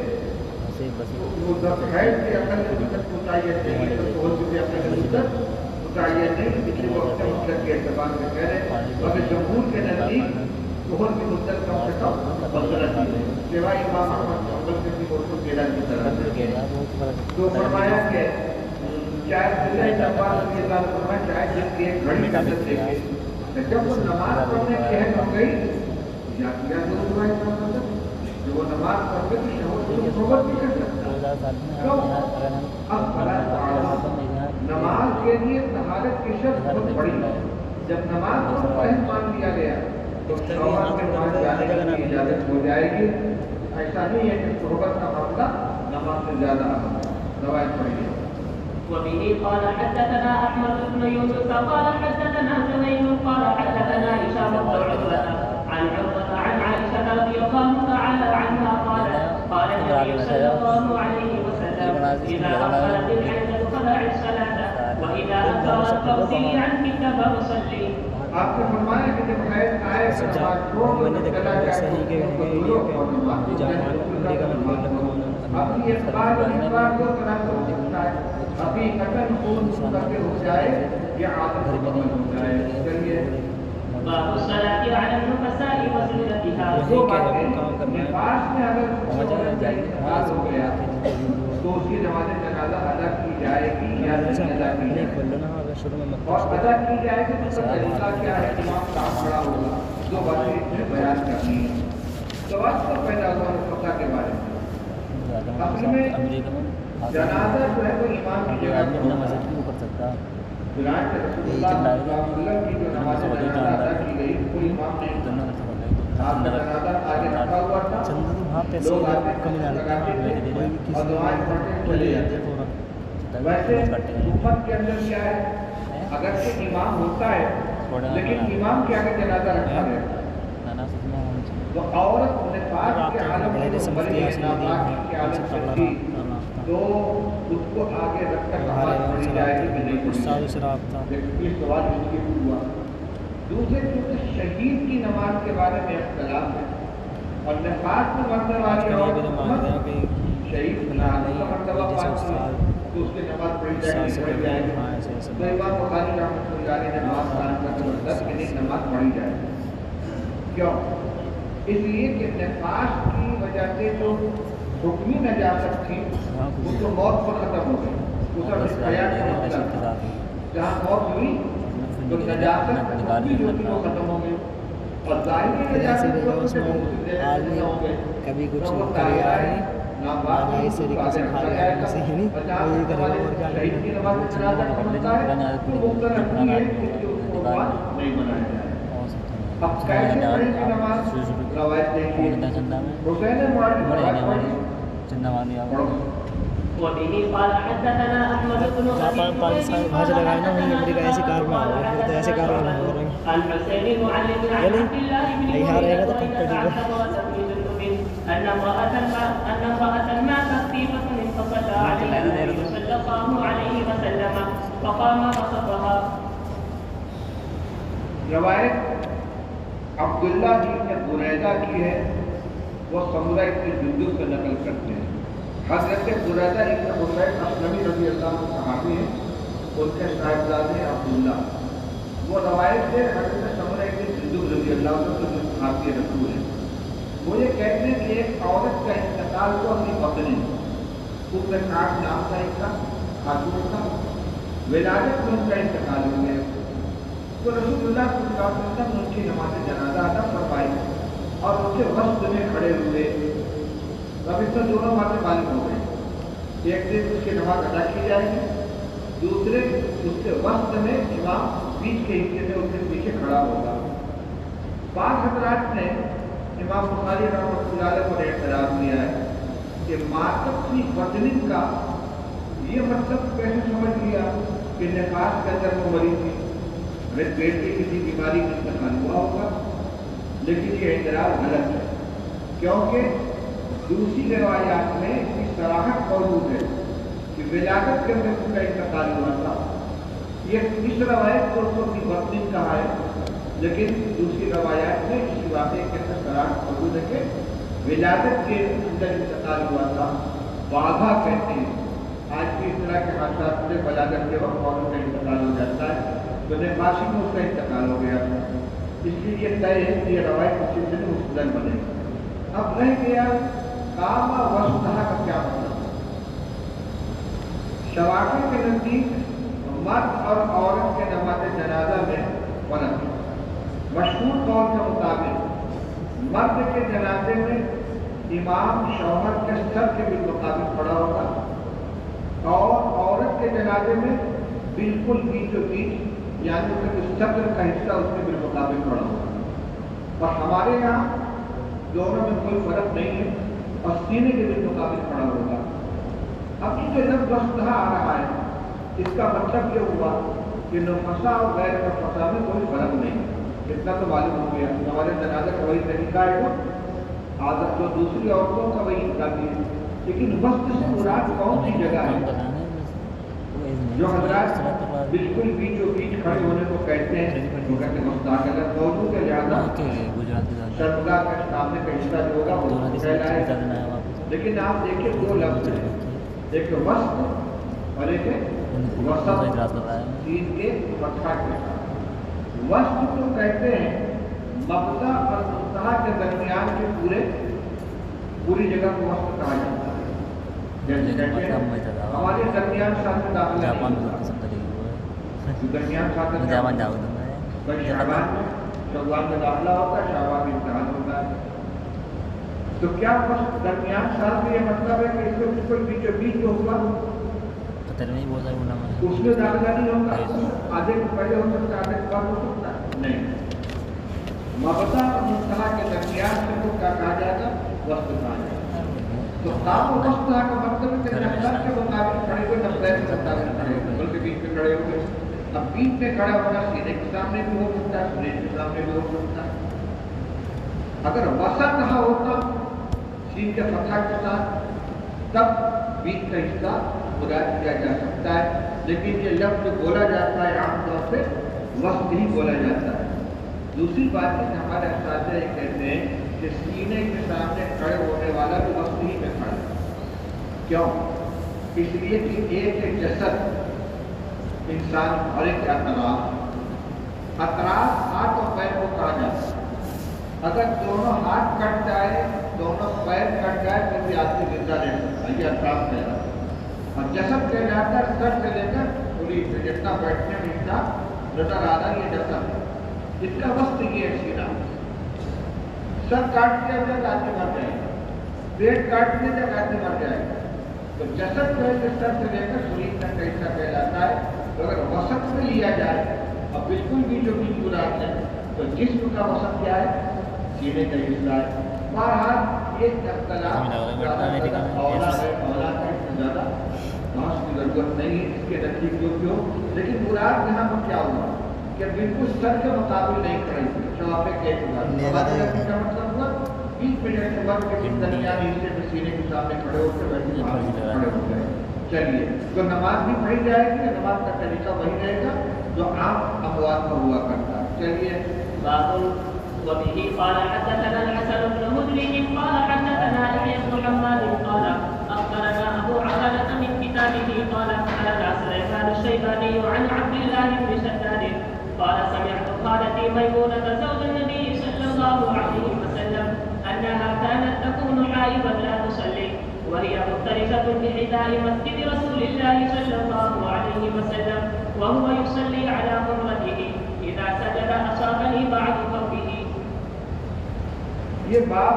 وہ حیض کی عقل مدت متعین نہیں ہے تو بہت سی عقل مدت متعین نہیں اس لیے وہ اپنے مسلک کے اعتبار سے کہہ رہے ہیں مگر جمہور کے نزدیک بہت کی مدت کم سے کم 15 دن ہے سوائے امام احمد بن حنبل کے بھی بہت 13 کی طرح تو فرمایا کہ چاہے عبداللہ ابن عباس رضی اللہ عنہ فرمایا چاہے جن کی ایک گھڑی مدت دیکھے جب وہ نماز پڑھنے کی ہے ہو گئی یا کیا ضرور ہوا اس کا مطلب جو وہ نماز پڑھ کے صحبت بھی کر سکتا ہے. اب نماز کے لیے طہارت کی شرط بہت بڑی ہے. جب نماز کو فرض مان لیا گیا تو شوہر کے پاس جانے کی اجازت ہو جائے گی. ایسا نہیں ہے کہ صحبت کا معاملہ نماز سے زیادہ روایت پڑی ہے. وبه قال حدثنا احمد بن يوسف قال حدثنا زهير قال حدثنا هشام بن عروه عن عائشه رضي الله تعالى عنها قال النبي صلى الله عليه وسلم اذا اقبلت الحيض فدع الصلاه واذا ادبرت فاغسلي عنك فصلي. آپ سے فرمایا کہ جب حیض آئے تو نماز چھوڑ دو. میں نے دیکھا صحیح کے اپنی یہ بعض بار دو طرح سے ہو سکتا ہے، حقیقتاً خون منتقل ہو جائے یا عادت مکمل ہو جائے. چلیے باب الصلاة على النفساء وسنتها. دو باتیں، نفاس میں اگر انتقال ہو گیا تو اس کی نماز جنازہ ادا کی جائے گی یا نہیں ادا کی جائے گی، اور ادا کی جائے گی تو اس کا طریقہ کیا ہے، امام صاحب کھڑا ہوگا. دو باتیں اس میں بیان کرنی ہے. سوال تو پیدا ہوا نفقہ کے بارے میں. اصل میں جنازہ جو ہے وہ امام کی جگہ پر چنانچہ رسول اللہ صلی اللہ علیہ وسلم کی جو نماز جنازہ ادا کی گئی کوئی امام نہیں تھا. آپ کا جنازہ آگے رکھا ہوا تھا، لوگ آتے تھے، لگاتے تھے اور دعائیں پڑھتے چلے جاتے تھے. ویسے امت کے اندر کیا ہے، اگرچہ امام ہوتا ہے لیکن امام کے آگے جنازہ رکھا گیا تو عورت نفاس کے عالم میں جو بڑی ناپاکی کے عالم سے تھی تو اس کو آگے رکھ کر نماز پڑھی جائے گی کہ نہیں پڑھی جائے گی. یہ سوال اس کے ہوا. دوسرے کیونکہ شہید کی نماز کے بارے میں اختلاف ہے اور نفاس میں مرنے والی عورت شہید کا مرتبہ پاتی ہے تو اس کی نماز پڑھی جائے گی پڑھی جائے گی. تو امام بخاری رحمۃ اللہ علیہ نے نماز قائم کر کے مطلب کہ نہیں نماز پڑھی جائے گی. کیوں؟ اس لیے کہ نفاس کی وجہ سے جو حکمی نجاست تھی وہ تو موت پر ختم ہو گئی. اس کا حیات کا مسئلہ تھا. جہاں موت ہوئی تو نجاست حکمی جو تھی وہ ختم ہو گئی اور ظاہری نجاست جو تھی وہ ہو گئے. کبھی کچھ تو وہ کرے آ رہی ناپاک اس طریقے سے کھا رہا ہے سے ہی نہیں وہی کرے گا اور کیا شہید کی نماز میں جنازہ پڑھتا ہے تو وہ رکھنی ہے کہ اس کو بعد نہیں بنایا جائے. اب کیسے پڑھی کی نماز روایت دیکھیے. حسین معالی روایت پڑھی. وبه قال حدثنا احمد بن پاکستان بھاجا لگائے نا وہیں امریکہ ایسے کار میں آ رہا ہے تو ایسے کار میں ہو رہے ہیں. عن حسين معلم عن عبد الله بن أن امرأة ماتت في بطن فصلى عليها النبي صلى الله عليه وسلم فقام فصفها. روایت عبداللہ ابن بریدہ کی ہے، وہ سمرہ ابن جندب سے نقل کرتے ہیں. حضرت بریدہ ابن حسین اسلمی رضی اللہ عنہ صحابی ہیں، ان کے صاحبزادے عبداللہ. وہ روایت ہے حضرت سمرہ ابن جندب رضی اللہ عنہ سے جو صحابی رسول ہیں. وہ یہ کہتے ہیں کہ ایک عورت کا انتقال کو اپنی پتنی اس کاٹ نام کا ایک خاتون کا ولادت میں ان کا انتقال ہو گیا تو رسول اللہ صلی اللہ علیہ وسلم ان کی نماز جنازہ ادا فرمائی اور ان کے وسط میں کھڑے ہوئے. اب اس میں دونوں باتیں معلوم ہو گئی. ایک دن اس کی نماز ادا کی جائے گی، دوسرے اس کے وسط میں امام بیچ کے حصے میں اس کے پیچھے کھڑا ہوگا. بعض حضرات نے امام بخاری رحمۃ اللہ علیہ کو اعتراض دیا ہے کہ ماتت کی بدنی کا یہ مطلب کیسے سمجھ لیا کہ نفاس کے اندر وہ مری تھی، ہمیں پیٹ کی کسی بیماری کا انتقال ہوا ہوگا. لیکن یہ اعتراض غلط ہے کیونکہ دوسری روایات میں اس کی صراحت موجود ہے کہ ولادت کے اندر اس کا انتقال ہوا تھا. یہ اس روایت کو اس کی بدنی کہا ہے لیکن دوسری روایات میں اس واقعے کے اندر صراحت موجود ہے کہ ولادت کے اندر انتقال ہوا تھا. واضح کہتے ہیں آج بھی اس طرح کے حادثات سے ولادت کے وقت عورت کا انتقال ہو جاتا ہے تو نفاسی میں اس کا انتقال ہو گیا تھا. اس لیے یہ طے ہے کہ یہ روایت اس سلسلے میں مستدل بنے. اب رہ گیا کام وسطہ کا کیا مطلب. شوافی کے نزدیک مرد اور عورت کے نماز جنازہ میں فرق. مشہور قول کے مطابق مرد کے جنازے میں امام شوہر کے سر کے بالمطابق کھڑا ہوگا اور عورت کے جنازے میں بالکل بیچوں بیچ یعنی اس کے صدر کا حصہ اس کے بالمطابق کھڑا ہوگا. اور ہمارے یہاں دونوں میں کوئی فرق نہیں ہے اور سینے کے بالمطابق کھڑا ہوگا. اب یہ جو لفظ وسطہ آ رہا ہے اس کا مطلب یہ ہوا کہ نفسا اور غیر نفسا میں کوئی فرق نہیں. اتنا تو معلوم ہو گیا ہمارے جنازہ کا وہی طریقہ ہے وہ عادت جو دوسری عورتوں کا وہی انتظامی ہے. لیکن وسط سے مراد کون سی جگہ ہے جو حضرات بالکل بیچوں بیچ کھڑے ہونے کو کہتے ہیں وہ کہتے ہیں مستاق اگر موضوع کے لہٰذا شرمگاہ کے سامنے کا حصہ جو ہوگا وہ کہلائے لیکن آپ دیکھیں دو لفظ ہیں، ایک وسط اور ایک وسط، تین کے فتحہ کے ساتھ۔ وسط تو کہتے ہیں مبدا اور منتہا کے درمیان کے پوری جگہ کو وسط کہا جاتا ہے۔ جیسے کہتے ہیں ہمارے درمیان ساتھ میں داخلہ نہیں ہوتا، درمیان ساتھ میں شعبان میں شوال میں داخلہ ہوتا ہے، شعبان میں امتحان ہوتا ہے۔ تو کیا وسط درمیان سال میں یہ مطلب ہے کہ اس میں کوئی بیچو بیچ جو ہوگا اس میں داخلہ نہیں ہوگا، آدھے کو پہلے ہو سکتا ہے آدھے کو بعد ہو سکتا ہے؟ نہیں، مبدا اور منتہا کے درمیان سے کو کیا کہا جائے گا؟ وسط کہا جائے گا۔ تو قام و وسط کا مطلب ہے کہ نقصان کے مطابق کھڑے ہوئے، نقصان کے مطابق کھڑے ہوئے، بلکہ بیچ میں کھڑے ہوئے۔ اب بیچ میں کھڑا ہونا سینے کے سامنے بھی ہو سکتا ہے، سینے کے سامنے بھی ہو سکتا ہے۔ اگر وسط کہا ہوتا سین کے فتحہ کے ساتھ تب بیچ کا حصہ مراد کیا جا سکتا ہے، لیکن یہ لفظ بولا جاتا ہے عام طور پہ وسط ہی بولا جاتا ہے۔ دوسری بات ہے کہ ہمارے اساتذہ یہ کہتے ہیں کہ سینے کے سامنے کھڑے ہونے والا بھی وسط ہی میں کھڑا ہے۔ کیوں؟ اس لیے کہ ایک جسد انسان اور ایک اطراف ہاتھ اور پیر کو کہا جاتا ہے۔ اگر دونوں ہاتھ کٹ جائے، دونوں پیر کٹ جائے تو بھی آدمی زندہ رہ سکتا ہے، یہ اطراف کہلاتا ہے۔ اور جسد کہلاتا ہے سر سے لے کر پوری جتنا بیٹھنے میں حصہ نظر آ رہا ہے، یہ جسد ہے، اس کا وسط یہ ہے سینہ۔ سر کاٹ دیا جائے آدمی مر جائے گا، پیٹ کاٹ دیا جائے آدمی مر جائے گا۔ تو جسد جو ہے سر سے لے کر شریر تک کا حصہ کہلاتا ہے۔ تو اگر وسط میں لیا جائے اور بالکل بھی جو بھی مراد ہے تو جسم کا وسط کیا ہے؟ سینے کا حصہ ہے۔ بہرحال یہ اختلاف زیادہ اولا ہے، اولا ہے، اس سے زیادہ بحث کی ضرورت نہیں ہے، اس کے نتیجے کیوں، لیکن مراد یہاں پر کیا ہوا کہ بالکل سر کے مقابل نہیں کھڑے ہوئے۔ جواب ہے کہ کا مطلب ہوا بیچ میں جیسے وقت کے درمیانی حصے میں سینے کے سامنے کھڑے ہو کے ویسے کھڑے ہو گئے۔ چلیے، تو نماز بھی پڑھی جائے گی، نماز کا طریقہ وہی رہے گا جو عام اموات میں ہوا کرتا ہے۔ چلیے، وبه قال حدثنا الحسن بن مدرك قال حدثنا يحيى بن حماد قال اخبرنا ابو عباده من كتابه قال حدثنا سليمان الشيباني عن عبد الله بن شداد قال سمعت خالتي ميمونه زوج النبي صلى الله عليه وسلم انها كانت تكون حائضا لا تصلي وهي مفترشة بحذاء مسجد رسول الله صلى الله عليه وسلم وهو يصلي على مرته اذا سجد اصابني بعض ثوبه۔ یہ باب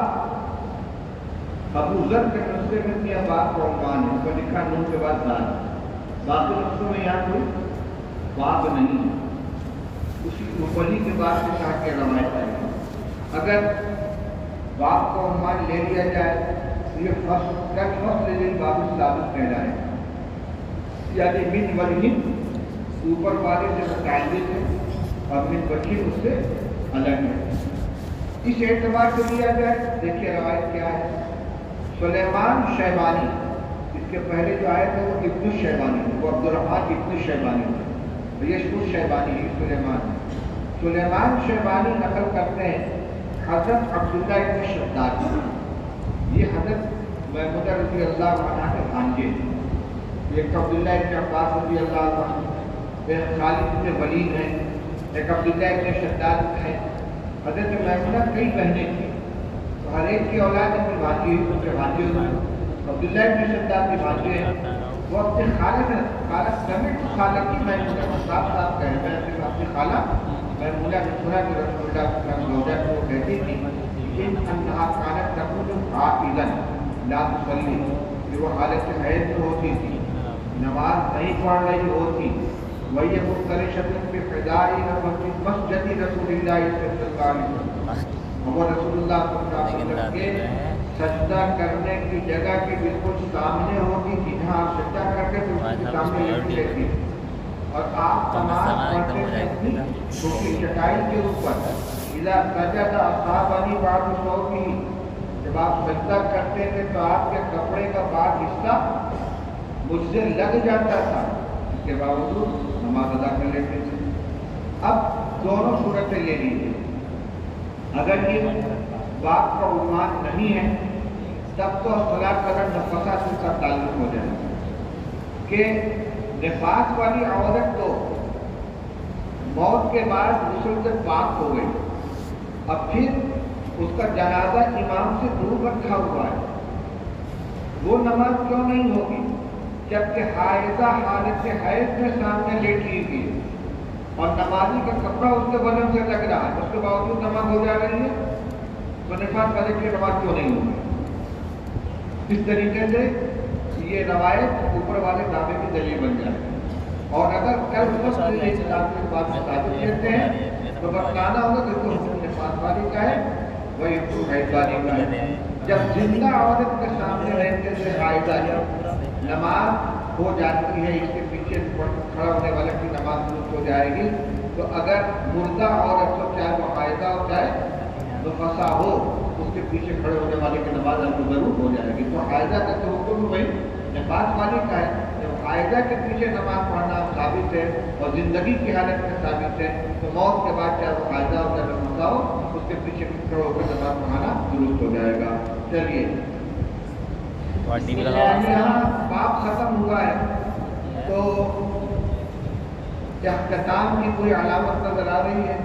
ابو ذر کے نسخے میں کیا باب کا عنوان ہے، اس کو لکھا نون کے بعد دال، باقی نسخوں میں یہاں کوئی باب نہیں ہے، اسی مفلی کے بعد سے کہا کہ روایت آئی ہے۔ اگر باب کا عنوان لے لیا جائے تو یہ فصل باب ثابت کہلائے، یعنی من وجہ اوپر والے سے متعلق ہے اور من وجہ اس سے الگ ہے۔ اس اعتبار سے لیا جائے، دیکھیے روایت کیا ہے۔ سلیمان شیبانی، اس کے پہلے جو آئے تھے وہ ابن الشیبانی، وہ عبدالرحمن ابن الشیبانی تھے، یشکر شیبانی سلیمان شیبانی نقل کرتے ہیں حضرت عبداللہ ابن شداد، یہ حضرت محمود رضی اللہ عنہ کے بھانجے، ایک عبداللہ ابن عباس رضی اللہ عنہ، ایک خالد ابن ولید ہیں، ایک عبداللہ ابن شداد ہیں۔ حضرت محمودہ کئی بہنیں تھیں، تو ہر ایک کی اولاد اپنی بھانجی ہوئی، ان کے بھانجے ہوئے۔ عبداللہ ابن شداد کے بھانجے ہیں، وہ اپنے خالہ سمیت خالہ کی محمودہ کو صاف کہہ رہے ہیں، اپنی خالہ محمودہ نے سنا کہ رسول اللہ صلی اللہ علیہ وسلم کو کہتی تھی ان انہا کانت تکون حائضا لا تصلی، کہ وہ حالت حیض میں ہوتی تھی، نماز نہیں پڑھ رہی ہوتی، وہی مفترشۃ بحذاء مسجد رسول اللہ صلی اللہ علیہ وسلم، اور رسول اللہ صلی اللہ علیہ وسلم کے سجدہ کرنے کی جگہ کے بالکل سامنے ہوتی تھی، جہاں آپ سجدہ کرتے تھے اس کے سامنے لیٹی رہتی تھی، اور آپ نماز پڑھتے تھے اپنی چھوٹی چٹائی کے اوپر، اذا سجد اصابنی بعض ثوبہ، جب آپ سجدہ کرتے تھے تو آپ کے کپڑے کا بعض حصہ مجھ سے لگ جاتا تھا، اس کے باوجود نماز ادا کر لیتے تھے۔ اب دونوں صورتیں لے لیجیے، اگر یہ بات کا عنوان نہیں ہے تب تو صلاۃ قدر نفسہ سے سب تعلق ہو جائے کہ نفاس والی عورت تو موت کے بعد غسل سے پاک ہو گئی، اب پھر اس کا جنازہ امام سے دور رکھا ہوا ہے، وہ نماز کیوں نہیں ہوگی جبکہ حائضہ حالت حیض میں سامنے لیٹی ہوئی ہے اور نمازی کا کپڑا اس کے بدن سے لگ رہا ہے، اس کے باوجود نماز ہو جا رہی ہے، تو نفاس والے کی نماز کیوں نہیں ہوگی؟ اس طریقے سے یہ روایت اوپر والے دعوے کی دلیل بن جائے، اور اگر کل وقت اس بات کو ثابت کرتے ہیں تو بتانا ہوگا کہ جو حکم نفاس والی کا ہے وہی حکم حیض والی کا ہے۔ جب زندہ عورت کے سامنے رہتے سے حائضہ نماز ہو جاتی ہے، اس کے پیچھے کھڑا ہونے والے کی نماز درست ہو جائے گی، تو اگر مردہ عورت کو چاہے وہ حائضہ ہو چاہے تو فسا ہو، اس کے پیچھے کھڑے ہونے والے کی نماز ضرور ہو جائے گی۔ تو حائضہ کا تو حکم وہی نفاس والی کا ہے، جب حائضہ کے پیچھے نماز پڑھنا ثابت ہے اور زندگی کی حالت میں ثابت ہے تو موت کے بعد چاہے وہ حائضہ ہو چاہے فسا ہو، اس کے پیچھے کھڑے ہو کر نماز پڑھانا درست ہو جائے گا۔ چلیے یہاں باب ختم ہوا ہے تو اختتام کی کوئی علامت نظر آ رہی ہے؟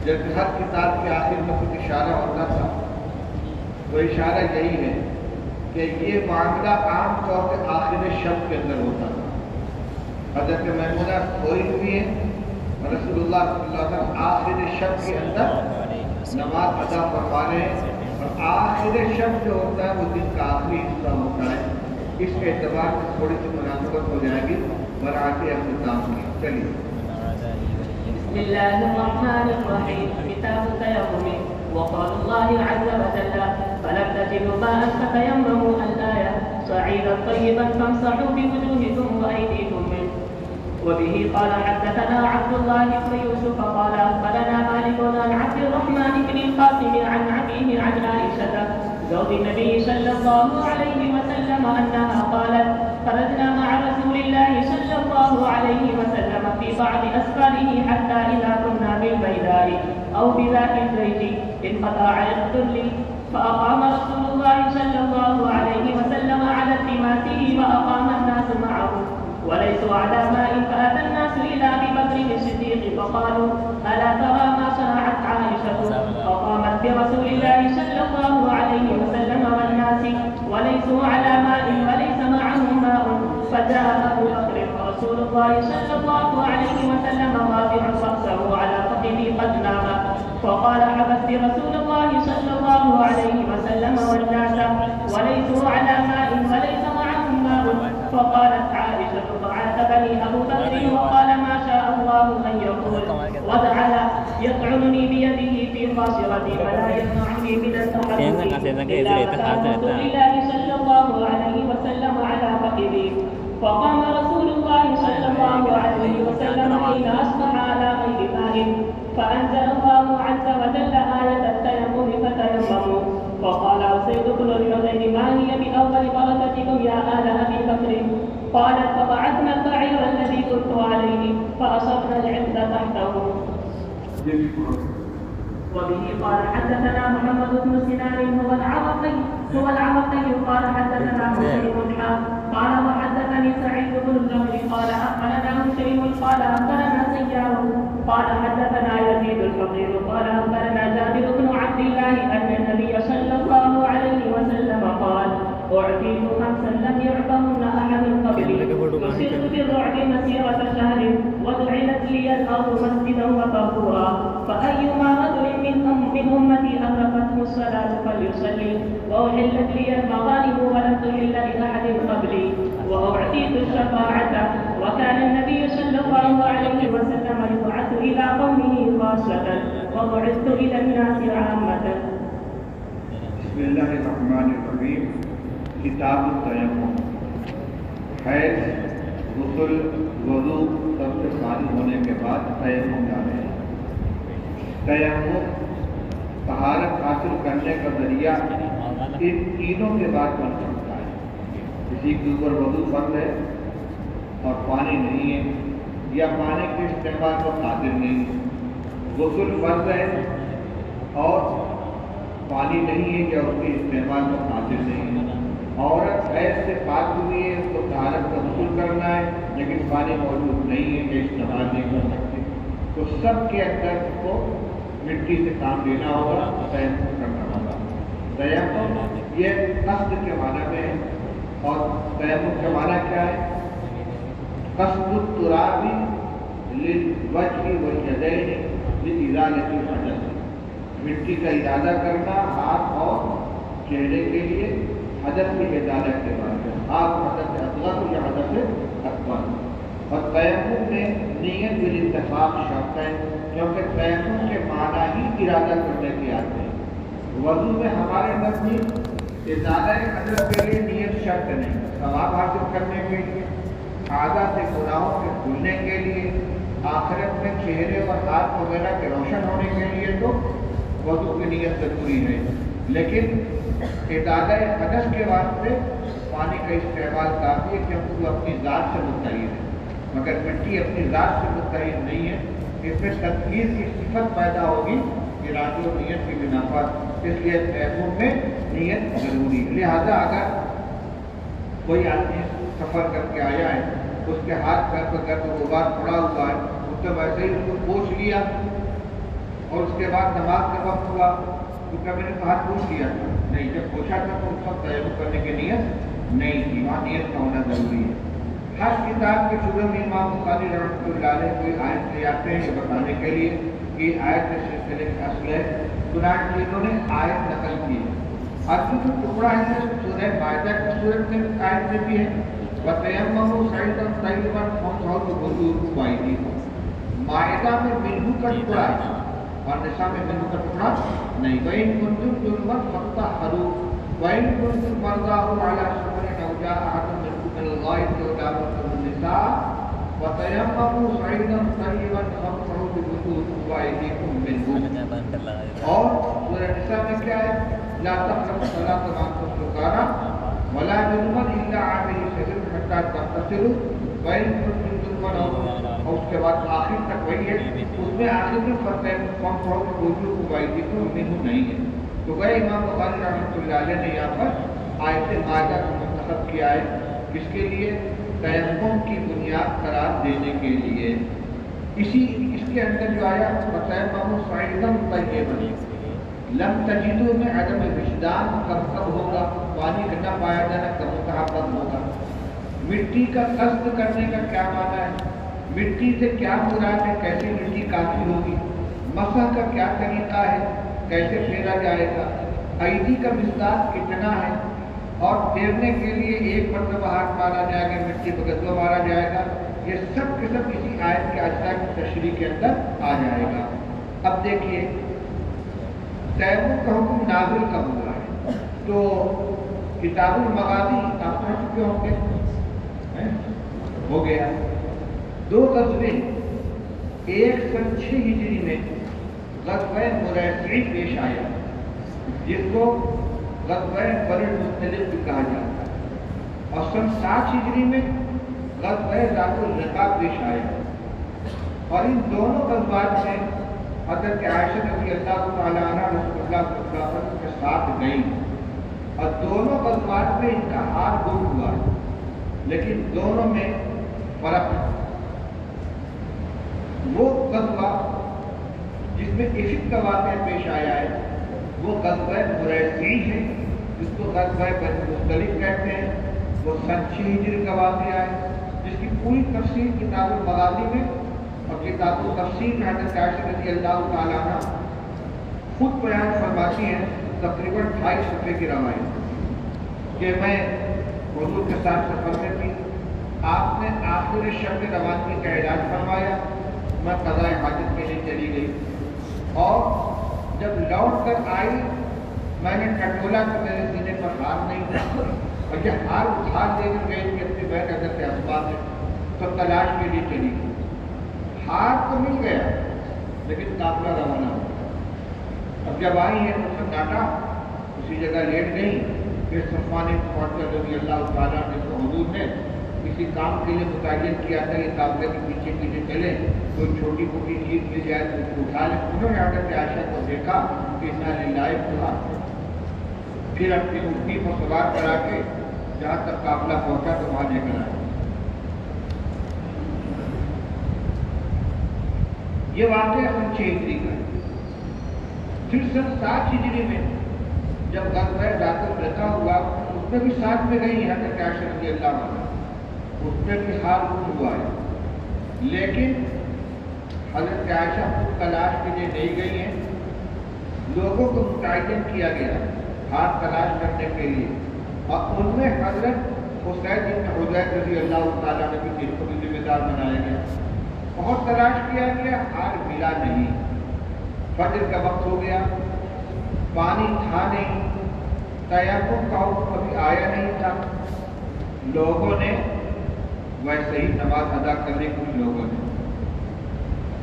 جب ہر کتاب کے آخر میں کچھ اشارہ ہوتا تھا، وہ اشارہ یہی ہے کہ یہ معاملہ عام طور پہ آخر شب کے اندر ہوتا تھا۔ حضرت میمونہ سوئی ہوئی ہے اور رسول اللہ صلی اللہ علیہ وسلم آخر شب کے اندر نماز ادا فرما رہے ہیں، اور آخر شب جو ہوتا ہے وہ دن کا آخری حصہ ہوتا ہے، اس کے اعتبار سے تھوڑی سی مناسبت ہو جائے گی برات اختتام کی۔ چلیے بسم الله الرحمن الرحيم. كتاب التيمم. وقال الله عز وجل: فلم تجدوا ماء فتيمموا الآية صعيدا طيبا فامسحوا بوجوهكم وأيديكم منه. وبه قال حدثنا عبد الله بن يوسف قال أخبرنا مالك عن عبد الرحمن بن القاسم عن أبيه عن عائشة زوج النبي صلى الله عليه وسلم أنها قالت: خرجنا مع رسول الله صلى الله عليه وسلم في بعض أسفاره حتى إذا كنا بالبيداء أو بذات الزيت انقطع الظل فأقام رسول الله صلى الله عليه وسلم على التماسه وأقام الناس معه وليسوا على ماء فأتى الناس إلى أبي بكر الصديق فقالوا: ألا ترى ما صنعت عائشة؟ فقامت برسول الله صلى الله عليه وسلم والناس وليسوا على ماء وليس معهم ماء فجاء أبو بكر ورسول الله صلى الله عليه وسلم واضع رأسه على فخذه قد نام فقال: حبست رسول الله صلى الله عليه وسلم والناس وليسوا على ماء وليس معهم ماء. فقالت عائشة: فعاتبني أبو بكر وقال: ما شاء الله أن يقول، وجعل يطعنني بيده في خاصرتي ولا يمنعني من التحرك إلا مكان رسول الله صلى الله عليه وسلم على فخذي. فقام رسول الله صلى الله عليه وسلم حين أصبح على غير ماء فأنزل الله عز وجل آية التيمم فتيمموا. فقال أسيد بن الحسين: ما هي بأول بركتكم يا آل أبي بكر؟ قالت: فبعثنا البعير الذي كنت عليه فأصبنا العقد تحته. وبه قال حدثنا محمد بن سنان هو العرقي قال حدثنا مسلم قال وحدثني سعيد بن الجبر قال أخبرنا مسلم قال أخبرنا سيار قال حدثنا يزيد الفقير قال أخبرنا جابر بن عبد الله أن النبي صلى الله عليه وسلم قال: أعطيت خمسا لم يعطهن أحد قبلي، نصرت بالرعب مسيرة شهر وجعلت لي الأرض مسجدا وطهورا، فأيما رجل من أمتي أدركته الصلاة فليصلي، وأحلت لي المغانم ولم تحل لأحد قبلي، وأعطيت الشفاعة. وكان النبي صلى الله عليه وسلم يبعث إلى قومه خاصة وبعثت إلى الناس عامة. بسم اللہ الرحمن الرحیم. کتاب التیمم. حیض، غسل، وضو سب سے فارغ ہونے کے بعد تیمم جانے ہیں. تیمم طہارت حاصل کرنے کا ذریعہ ان تینوں کے بعد بن سکتا ہے. کسی کے اوپر وضو فرض ہے اور پانی نہیں ہے، یا پانی کے استعمال کو قادر نہیں ہے. غسل فرض ہے اور پانی نہیں ہے یا اس کے استعمال کو حاصل نہیں ہے. عورت حیض سے پاک ہوئی ہے، اس کو طہارت کا غسل کرنا ہے لیکن پانی موجود نہیں ہے کہ استعمال نہیں کر سکتے، تو سب کے اندر اس کو مٹی سے کام لینا ہوگا، تیمم کرنا ہوگا. تیمم یہ قصد کے معنی میں ہے، اور تیمم کا معنی کیا ہے؟ قصد التراب للوجه والیدین لازالۃ الحدث، مٹی کا ارادہ کرنا ہاتھ اور چہرے کے لیے حدث کی ازالت کے بعد، آپ حدث اصغر یا حدث اکبر. اور تیمم میں نیت بالاتفاق شرط ہے، کیونکہ تیمم کے معنی ہی ارادہ کرنے کے آتے ہیں. وضو میں ہمارے نزدیک ازالہ حدث کے لیے نیت شرط نہیں، ثواب حاصل کرنے کے لیے، اعضاء سے گناہوں سے دھلنے کے لیے، آخرت میں چہرے اور ہاتھ وغیرہ کے روشن ہونے کے لیے تو وضو کی نیت ضروری ہے. لیکن ازالہ حدث کے واسطے پانی کا استعمال کافی ہے، کیونکہ وہ اپنی ذات سے متحد ہے، مگر مٹی اپنی ذات سے متحد نہیں ہے. اس میں تطہیر کی صفت پیدا ہوگی ارادے و نیت کی بنا پر، اس لیے تیمم میں نیت ضروری ہے. لہذا اگر کوئی آدمی سفر کر کے آیا ہے، اس کے ہاتھ پیر پر گرد غبار پڑا ہوا ہے، اس نے ویسے ہی اس کو پوچھ لیا اور اس کے بعد نماز کا وقت ہوا تو کیا میں نے تو ہاتھ پوچھ لیا تھا؟ نہیں، جب پوچھا تھا تو اس وقت تیمم کرنے کی نیت نہیں تھی، وہاں نیت کا ہونا ضروری ہے. ہر کتاب کے شروع میں امام بخاری رحمۃ اللہ علیہ کوئی آیت لے آتے ہیں یہ بتانے کے لیے کہ آیت کے سلسلے کا اصل ہے، چنانچہ انہوں نے آیت نقل کی ہے. اور جو ٹکڑا ہے سورہ مائدہ کی صورت میں آیت میں بھی ہے، وَتَيَمَّمُوا صَعِيدًا طَيِّبًا فَامْسَحُوا بِوُجُوهِكُمْ وَأَيْدِيكُمْ. مائدہ میں منہ کا ٹکڑا ہے اور نساء میں منہ کا ٹکڑا نہیں. وَإِن كُنتُمْ جُنُبًا فَاطَّهِّرُوا وَإِن كُنتُمْ مَرْضَىٰ أَوْ عَلَىٰ سَفَرٍ أَوْ جَاءَ أَحَدٌ مِّنكُم مِّنَ الْغَائِطِ أَوْ لَامَسْتُمُ النِّسَاءَ وَتَيَمَّمُوا صَعِيدًا طَيِّبًا فَامْسَحُوا بِوُجُوهِكُمْ وَأَيْدِيكُمْ مِنْهُ. اور سورہ نساء میں کیا ہے؟ لا تقربوا الصلاة وأنتم سكارى ولا جنبا إلا عابري سبيل حتى تغتسلوا وإن كنتم جنبا، اور اس کے بعد آخر تک وہی ہے. اس میں آخر میں فامسحوا بوجوهكم وأيديكم منه نہیں ہے. تو گئے امام بخاری رحمۃ اللہ علیہ نے یہاں پر آیت مائدہ کو منتخب کیا ہے، کس کے لیے؟ تیمم کی بنیاد قرار دینے کے لیے. اس کے اندر جو آیا وَتَيَمَّمُوا صَعِيدًا طَيِّبًا، لم تجدو میں عدم وجدان کب ہوگا؟ پانی کا نہ پایا جانا کب متحقق ہوگا؟ مٹی کا قصد کرنے کا کیا معنی ہے؟ مٹی سے کیا مراد ہے؟ کیسے مٹی کافی ہوگی؟ مسح کا کیا طریقہ ہے؟ کیسے پھیرا جائے گا؟ ایدی کا مقدار کتنا ہے؟ اور پھیرنے کے لیے ایک مرتبہ ہاتھ مارا جائے گا، مٹی پر گدوا مارا جائے گا؟ یہ سب کے سب اسی آیت کے اجزاء کی تشریح کے اندر آ جائے گا. اب دیکھیے تیمم کا حکم نازل کب ہوا ہے؟ تو کتاب المغازی آپ پڑھ چکے ہوں گے، ہو گیا 2 غزوے. ایک سن 6 ہجری میں غزوہ مریسی پیش آیا، جس کو غزوہ بر المصطلق بھی کہا جاتا ہے، اور سن 7 ہجری میں غزوہ ذات الرقاع پیش آیا. اور ان دونوں غزوات میں حضرت عائشہ رضی اللہ تعالیٰ عنہ رسول اللہ صلی اللہ علیہ وسلم کے ساتھ گئی، اور دونوں غزوات میں ان کا ہاتھ گم ہوا ہے، لیکن دونوں میں فرق ہے. وہ غزوہ جس میں عشق کا واقعہ پیش آیا ہے وہ غزوہ مریسی ہے، جس کو غزوہ بر المصطلق کہتے ہیں. وہ سن 6 ہجری کا واقعہ ہے، جس کی پوری تفصیل کتاب المغازی میں اور کتاب التفسیر میں حضرت عائشہ رضی اللہ تعالیٰ عنہ خود بیان فرماتی ہیں، تقریباً 28 صفحے کی روایت، کہ میں حضور کے ساتھ سفر میں تھی، آپ نے آخر شب روانگی کا اعلان فرمایا، میں قضاء حاجت کے لیے چلی گئی، اور جب لوٹ کر آئی میں نے ٹٹولا تو میرے سینے پر ہار نہیں تھا، اور یہ ہار اٹھا دے کر گئی کہ اپنی بہن حضرت اسماء سے تو تلاش کے لیے چلی گئی. ہار تو مل گیا لیکن قافلہ روانہ ہو. اب جب آئی ہے تو سب ڈانٹا، اسی جگہ لیٹ گئی. پھر صفوان معطل رضی اللہ تعالیٰ نے تو حضور نے کسی کام کے لیے متعین کیا تھا کہ قافلے کے پیچھے پیچھے چلے، کوئی چھوٹی موٹی چیز مل جائے تو اس کو اٹھا لیں. انہوں نے حضرت عائشہ کو دیکھا کہ انا للہ پھر اپنی اونٹی پر سوار کرا کے جہاں تک قافلہ پہنچا تو وہاں لے کر آئے. یہ واقعہ سن 6 ہجری کا ہے. پھر سن 7 ہجری میں جب غزوہ ذات الرقاع ہوا اس میں بھی ساتھ میں گئی حضرت عائشہ رضی اللہ عنہا، اس میں بھی حال کچھ ہوا ہے. لیکن حضرت عائشہ خود تلاش کے لیے نہیں گئی ہیں، لوگوں کو متعین کیا گیا ہاتھ تلاش کرنے کے لیے، اور ان میں حضرت حسین بن حذیفہ رضی اللہ تعالیٰ عنہ بھی کو بھی ذمہ دار بنایا گیا. بہت تلاش کیا گیا، ہار ملا نہیں. فجر کا وقت ہو گیا، پانی تھا نہیں، تیمم کا حکم ابھی آیا نہیں تھا. لوگوں نے ویسے ہی نماز ادا کرنے کچھ لوگوں نے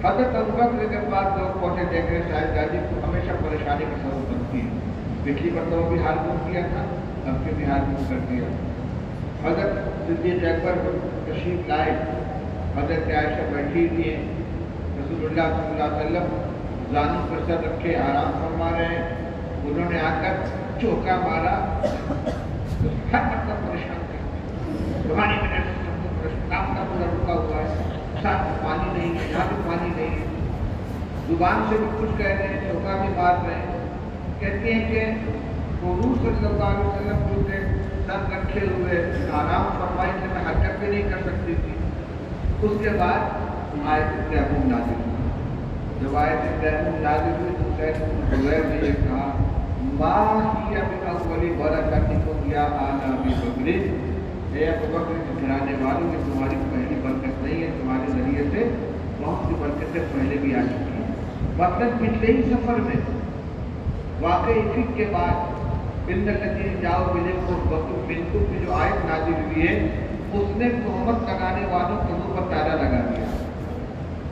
حضرت ابوبکر کے بعد لوگ پہنچے دیکھ رہے شاید گاجی کو ہمیشہ پریشانی کا سبب بنتی ہے. پچھلی مرتبہ بھی حال کم کیا تھا، اب کے بھی حال کم کر دیا. حضرت صدیق اکبر تشریف لائے، حضرت عائشہ بیٹھی ہوئی ہیں، رسول اللہ صلی اللہ علیہ وسلم زانوں پر سر رکھے آرام فرما رہے ہیں. انہوں نے آ کر چوکا مارا تو ہر مطلب پریشان کر روحانی منٹ کام کا پورا رکا ہوا ہے، ساتھ میں پانی نہیں ہے، یہاں بھی پانی نہیں ہے. زبان سے بھی کچھ کہہ رہے ہیں، چوکا بھی مار رہے ہیں. کہتے ہیں کہ حضور صلی اللہ علیہ وسلم جو تھے سر رکھے ہوئے آرام فرمائی سے میں حرکت بھی نہیں کر سکتی تھی. اس کے بعد آیت تیمم نازل ہوئی. جب آیت تیمم نازل ہوئی تو حضیر نے یہ کہا ما ہی بأول برکتکم یا آل ابی بکر، اے ابو بکر کے گھرانے والوں کی تمہاری پہلی برکت نہیں ہے، تمہارے ذریعے سے بہت سی برکتیں پہلے بھی آ چکی ہیں. مطلب پچھلے ہی سفر میں واقعی فک کے بعد ان الذین جاؤوا بالعفو منکم کی جو آیت نازل ہوئی ہے اس نے تہمت لگانے والوں کے منہ پر تالا لگا دیا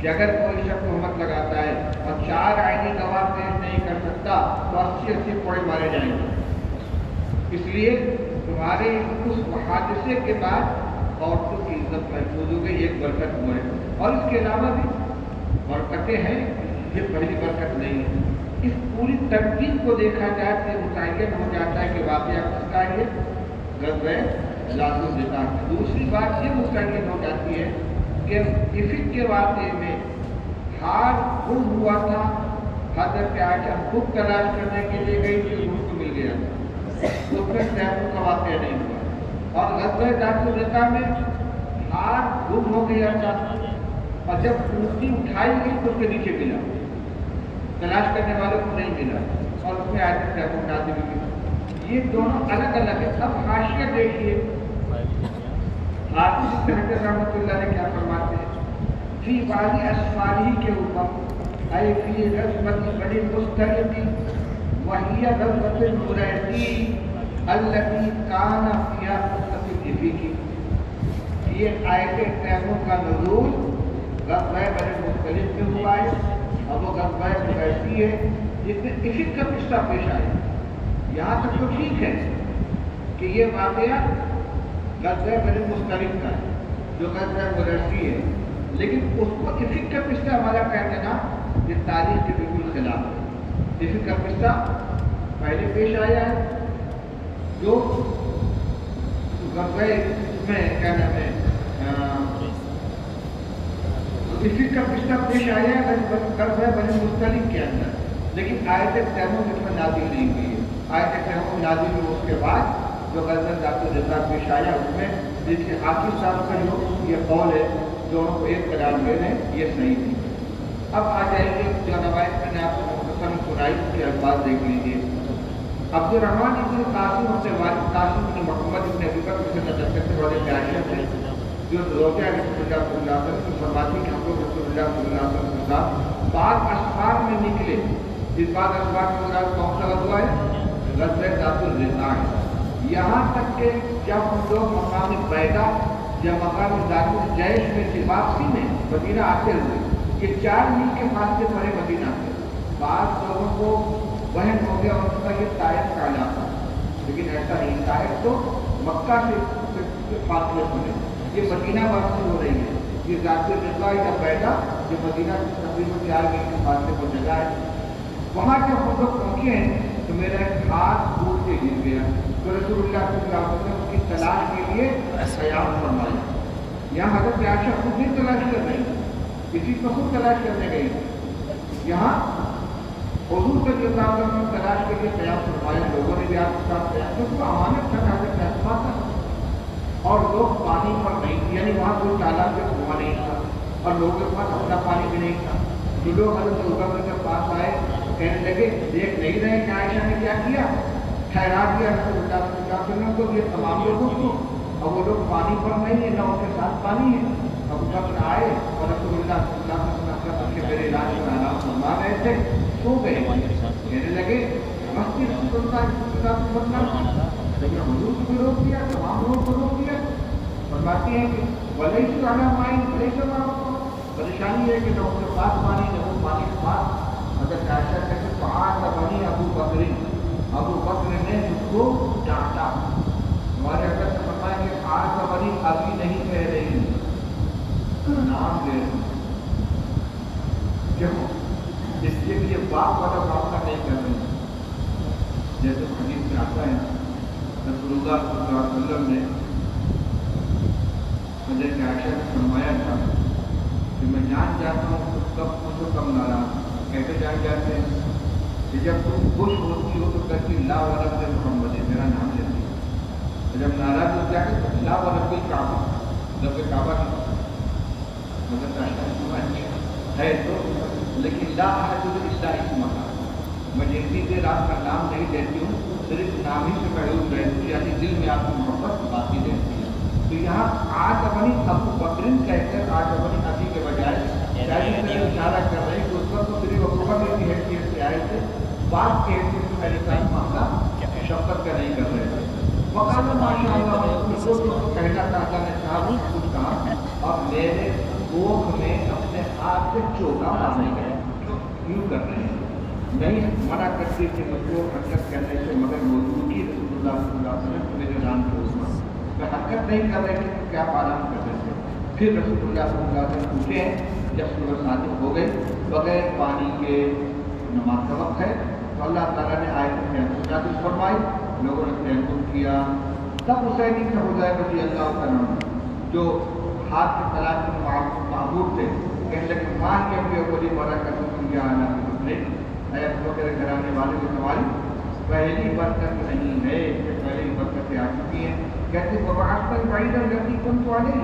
کہ اگر کوئی شخص تہمت لگاتا ہے اور 4 عینی گواہ پیش نہیں کر سکتا تو 80 کوڑے مارے جائیں گے. اس لیے تمہارے اس حادثے کے بعد عورتوں کی عزت محفوظ ہو گئی، ایک برکت ہوا ہے. اور اس کے علاوہ بھی برکتیں ہیں، یہ پہلی برکت نہیں ہے. اس پوری ترتیب کو دیکھا جائے تو متعین ہو جاتا ہے کہ واقعہ کس کا ہے، غزوہ ذات الرقاع. دوسری بات یہ متعین ہو جاتی ہے کہ افق کے واقعے میں ہار گم ہوا تھا. حضرت عائشہ خود تلاش کرنے کے لیے گئی تھی، ان کو مل گیا تھا، اس میں تیمم کا واقعہ نہیں ہوا. اور غزوہ ذات الرقاع میں ہار گم ہو گیا تھا اور جب اونٹی اٹھائی گئی تو اس کے نیچے ملا، تلاش کرنے والوں کو نہیں ملا اور اس میں آیت تیمم نازل ہوئی. یہ دونوں الگ الگ ہیں. اب حاشیہ دیکھیے حافظ ابن حجر رحمۃ اللہ نے کیا فرماتے ہیں فی بعض اسفارہ کے اوپر اے فی غزوۃ بنی مصطلق وہی غزوۃ المریسی التي کان فیہا قصۃ الافق. یہ آیت تیمم کا نزول غزوہ بنی مصطلق میں ہوا ہے اور وہ غزوہ مریسی ہے جس میں افق کا قصہ پیش آیا. یہاں تک تو ٹھیک ہے کہ یہ واقعہ غزوہ بنی مصطلق کا ہے جو غزوہ مریسی ہے، لیکن اس کو افق کا قصہ ہمارا کہہ دینا یہ تاریخ کے بالکل خلاف ہے. افق کا قصہ پہلے پیش آیا ہے جو غزوہ میں کیا نام ہے افق کا قصہ پیش آیا ہے غزوہ بنی مصطلق کے اندر، لیکن آیت تیمم اس میں نازل نہیں ہوئی ہے. آیت تیمم نازل ہوئی اس کے بعد جو غزوہ ذات الرقاع پیش آیا اس میں جس کے حافظ صاحب کا جو یہ قول ہے دونوں کو ایک قرار دے رہے ہیں یہ صحیح نہیں. اب آ جائیں گے جو روایت میں نے آپ کو مختصر سنائی کے الفاظ دیکھ لیجیے. عبد الرحمن ابن قاسم اور سے والد قاسم بن محمد ابن ابی بکر سے نظر کرتے والے عائشہ تھے جو روزہ رسول اللہ صلی اللہ علیہ وسلم فرماتی کہ ہم لوگ رسول اللہ صلی اللہ علیہ وسلم کے ساتھ بعض اسفار میں نکلے. اس بعض اسفار میں مراد کون سا غزوہ ہے؟ غزوہ ذات الرقاع ہے. یہاں تک کہ جب ہم لوگ مقام بیدا یا مقام ذات الجیش میں سے واپسی میں مدینہ آتے ہوئے یہ 4 میل کے فاصلے پڑے مدینہ سے، بعض لوگوں کو وہم ہو گیا اور اس کا یہ طائف کا علاقہ، لیکن ایسا نہیں. طائف تو مکہ سے فاصلے پڑے، یہ مدینہ واپسی ہو رہی ہے. یہ ذات الرقاع یا بیدا جو مدینہ سے تقریباً 4 میل کے فاصلے پر جگہ ہے. وہاں جب ہم لوگ پہنچے ہیں تو میرا ایک ہاتھ ٹوٹ کے گر گیا، تو رسول اللہ صلی اللہ علیہ وسلم کی تلاش کے لیے قیام فرمایا۔ یہاں حضرت عائشہ خود نہیں تلاش کر رہی، کسی کو خود تلاش کرنے گئی، یہاں حضور صلی اللہ علیہ وسلم تلاش کے لیے قیام فرمایا، لوگوں نے بھی آپ کے ساتھ قیام کیا، تو امانت تھا حضرت عائشہ تھا، اور لوگ پانی پر نہیں تھے، یعنی وہاں کوئی تالاب کے کنواں نہیں تھا اور لوگوں کے پاس اپنا پانی بھی نہیں تھا۔ جو لوگ حضرت ابوبکر کے پاس آئے کہنے لگے دیکھ نہیں رہے کہ عائشہ نے کیا کیا، ٹھہرا دیا رسول اللہ صلی اللہ علیہ وسلم کو، یہ تمام لوگوں کو، اور وہ لوگ پانی پر نہیں ہے نہ ان کے ساتھ پانی ہے۔ ابوبکر آئے اور رسول اللہ صلی اللہ علیہ وسلم کے میرے علاج کا آرام فرما رہے تھے، سو گئے، کہنے لگے مسجد رسول اللہ صلی اللہ علیہ وسلم لیکن حضور کو بھی روک دیا، تمام لوگوں کو روک دیا۔ فرماتی ہیں کہ ولیس علی ماء لیس معه، پریشانی ہے کہ نہ ان کے پاس پانی نہ وہ پانی کے پاس۔ حضرت عائشہ کہتے ہیں فعاتبنی ابو بکر، ابو بکر نے مجھ کو ڈانٹا۔ ہمارے حضرت نے فرمایا کہ فعاتبنی ابھی نہیں کہہ رہی، نام لے رہی، کیوں؟ اس لیے کہ یہ باپ والا معاملہ نہیں کر رہی، جیسے حدیث میں آتا ہے رسول اللہ صلی اللہ علیہ وسلم نے حضرت عائشہ سے فرمایا تھا کہ میں جان جاتا ہوں تو کب مجھے کم ناراض، کیسے جان جاتے ہیں کہ جب تم خوش ہوتی ہو تو کہتی لا ورب محمد، میرا نام لیتی ہے، جب ناراض ہو جاتے تو لا ورب کعبہ، جب کہ کعبہ کی حضرت عائشہ ہے تو، لیکن لا احد الا اسمہ، میں جتنی دیر آپ کا نام نہیں دیتی ہوں صرف نام ہی سے محروم رہتی ہوں، یعنی دل میں آپ کی محبت باقی رہتی ہے۔ تو یہاں آج اپنی ابو بکرین کہہ کر آج اپنی ابھی کے بجائے شاید اشارہ کر رہے ہیں کہ اس وقت تو صرف ابو بکر کی حیثیت سے آئے تھے، باپ کی حیثیت سے میرے ساتھ معاملہ شفقت کا نہیں کر رہے تھے۔ وقال ماشاء اللہ، اس کو کہنا تھا اللہ نے صاحب کچھ کہا، اب میرے کوکھ میں اپنے ہاتھ سے چوکا مارنے گئے، یوں کر رہے ہیں، نہیں منع کرتی کہ مجھ کو حرکت کرنے سے، مگر موجودگی رسول اللہ صلی اللہ علیہ وسلم میرے ران کے اوپر میں حرکت نہیں کر رہے تھے، کیا آرام کر رہے تھے۔ پھر رسول اللہ صلی اللہ علیہ وسلم پوچھے ہیں جب صبح صادق ہو گئی بغیر پانی کے نماز کا وقت ہے، تو اللہ تعالیٰ نے آیت میں نازل فرمائی، لوگوں نے تیمم کیا، تب حسین بن حذیفہ رضی اللہ عنہ جو ہاتھ کے طلاق کے معمور تھے کہنے لگے مان کے اپنے اولی برکت کیا آنا اے ابو بکر گھرانے والے کو تمہاری پہلی برکت نہیں ہے، کہ پہلی برکتیں آ چکی ہیں۔ کہتے وبعثت بعید الذی كنت علیہ،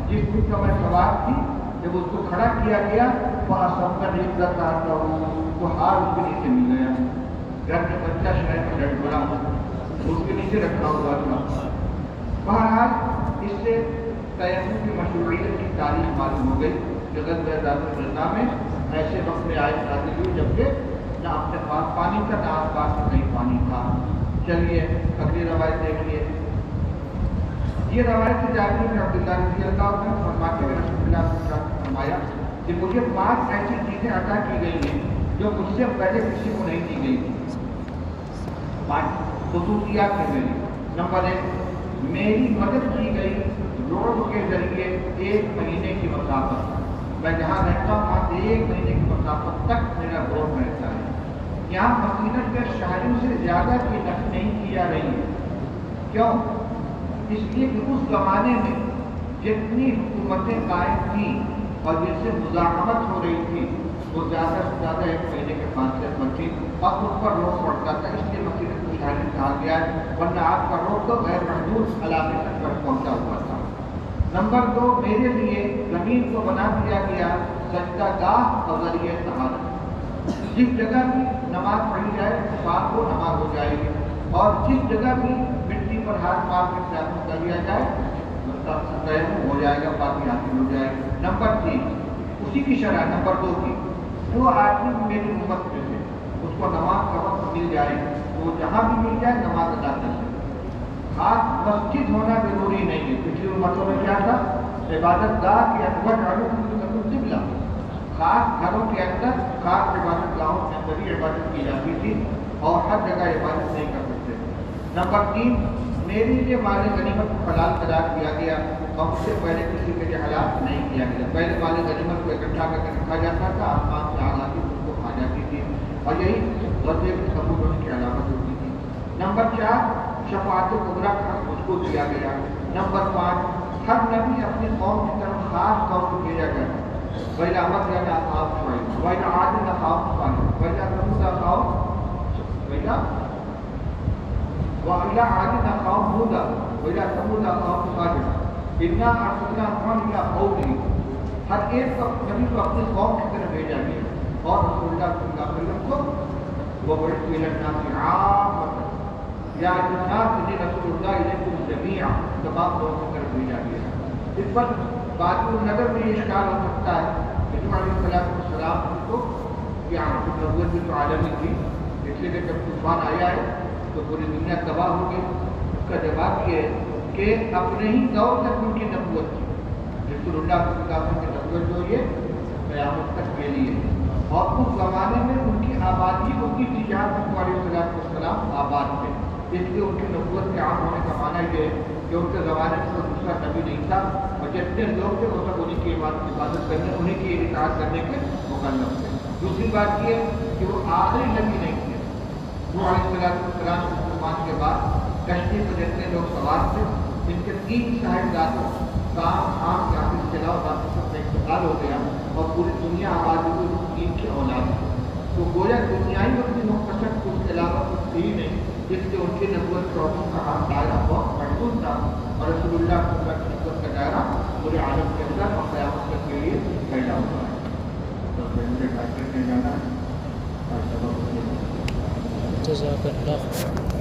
جس دن کا میں سوار تھی جب اس کو کھڑا کیا گیا فاصبت عزت آتا ہوں، وہ ہار اس کے نیچے مل گیا، گھر میں بچہ شہر میں ڈٹ پڑا اس کے نیچے رکھا ہوا تھا۔ بہرحال اس سے تیمم کی مشروعیت کی تاریخ معلوم ہو گئی کہ غزوہ ذات الرقاع میں ایسے وقت میں آیت نازل ہوئی جبکہ نہ اپنے پاس پانی تھا نہ آس پاس میں کہیں پانی تھا۔ چلیے اگلی روایت دیکھیے، یہ روایت سے جابر بن عبداللہ رضی اللہ عنہ فرماتے ہیں رسول اللہ صلی اللہ علیہ وسلم نے فرمایا کہ مجھے 5 ایسی چیزیں عطا کی گئی ہیں جو مجھ سے پہلے کسی کو نہیں دی گئی تھی۔ 5 خصوصیات ہیں میری۔ نمبر 1، میری مدد کی گئی روڈ کے ذریعے 1 مہینے کی مسافت، میں جہاں رہتا ہوں وہاں 1 مہینے کی مسافت تک میرا روڈ رہتا ہے۔ یہاں مدینہ کے شہریوں سے زیادہ کی نفی نہیں کی جا رہی ہے، کیوں؟ اس لیے کہ اس زمانے میں جتنی حکومتیں قائم تھیں اور جن سے مزاحمت ہو رہی تھی وہ زیادہ سے زیادہ 1 مہینے کے فاصلے پر تھی اور اس پر روک پڑتا تھا، اس لیے مدینہ کو شہری کہا گیا ہے، ورنہ آپ کا روک تو غیر محدود علاقے تک پر پہنچا ہوا تھا۔ نمبر 2، میرے لیے زمین کو بنا دیا گیا سجدہ گاہ اور ذریعہ طہارت، جس جگہ بھی نماز پڑھی جائے صاف وہ نماز ہو جائے گی، اور جس جگہ بھی مٹی پر ہاتھ مار کے تیمم کر لیا جائے تیمم ہو جائے گا، پاکی حاصل ہو جائے گی۔ نمبر 3، اسی کی شرح نمبر 2 کی، جو آدمی میری امت میں سے اس کو نماز کا وقت مل جائے تو وہ جہاں بھی مل جائے نماز ادا کر لے۔ خاص مسجد ہونا ضروری نہیں ہے، پچھلی امتوں میں کیا تھا، عبادت گاہ کے اکبر قبلہ، خاص گھروں کے اندر خاص عبادت گاہوں کے اندر ہی عبادت کی جاتی تھی اور ہر جگہ عبادت نہیں کر سکتے۔ نمبر 3، میرے لیے مال غنیمت کو حلال قرار دیا گیا اور اس سے پہلے کسی کے لیے حلال نہیں کیا گیا۔ پہلے مال غنیمت کو اکٹھا کر کے رکھا جاتا تھا، آسمان سے آگ آتی اس کو کھا جاتی تھی، اور یہی غزوہ تبوک اس کی علامت ہوتی تھی۔ نمبر 4 شفاعت کبریٰ کا اس کو دیا گیا۔ نمبر 5 ہر نبی اپنی قوم کی طرف خاص طور پر بھیجا گیا۔ وَإِلَىٰ مَدْيَنَ أَخَاهُمْ شُعَيْبًا وَإِلَىٰ عَادٍ أَخَاهُمْ صَالِحًا وَإِلَىٰ ثَمُودَ أَخَاهُمْ عَادٍ أَخَاهُمْ هُودًا وَإِلَىٰ ثَمُودَ أَخَاهُمْ صَالِحًا إِنَّا أَرْسَلْنَا نُوحًا إِلَىٰ قَوْمِهِ۔ ہر ایک نبی کو اپنی قوم کی طرف بھیجا گیا اور رسول اللہ صلی اللہ علیہ وسلم کو وَبُعِثْتُ إِلَى النَّاسِ عَامَّةً یا الناس انی رسول اللہ علیکم جمیعا، تمام لوگوں کی طرف بھیجا گیا۔ اس پر بات نظر میں یہ اشکال ہو سکتا ہے کہ نبی علیہ السلام کو کہ نبوت بھی تو عالمی تھی، اس لیے کہ جب طوفان آیا ہے تو پوری دنیا تباہ ہو گئی۔ اس کا جواب یہ ہے کہ اپنے ہی دور تک ان کی نبوت تھی، رسول اللہ صلی اللہ علیہ وسلم کی نبوت جو یہ قیامت تک کے لیے، اور اس زمانے میں ان کی آبادی ہوتی تھی جہاں نبی علیہ السلام آباد تھے، اس لیے ان کی نبوت کے عام ہونے کا معنی یہ ہے کہ ان کے زمانے میں کوئی دوسرا نبی نہیں تھا اور جتنے لوگ تھے وہ سب انہیں کی حفاظت کرنے، انہیں کی اطاعت کرنے کے مکلف تھے۔ دوسری بات یہ ہے کہ وہ آخری نبی نہیں تھے۔ وہ علیہ السلام کے طوفان کے بعد کشتی پر جتنے لوگ سوار تھے ان کے 3 صاحبزادوں کام کے حافظ کے علاوہ باقی سب کا انتقال ہو گیا اور پوری دنیا آباد ہوئی 3 کی اولاد ہے۔ تو گویا دنیا ہی اپنی مختصر اس کے علاوہ کچھ تھی نہیں، جس سے ان کی نبوت کا دائرہ بہت محدود تھا اور رسول اللہ کی نبوت کا دائرہ پورے عالم کے اندر اور قیامت تک کے لیے پھیلا ہوا ہے۔ تو مجھے ڈاکٹر نے جانا ہے اور سبق جزاک اللہ۔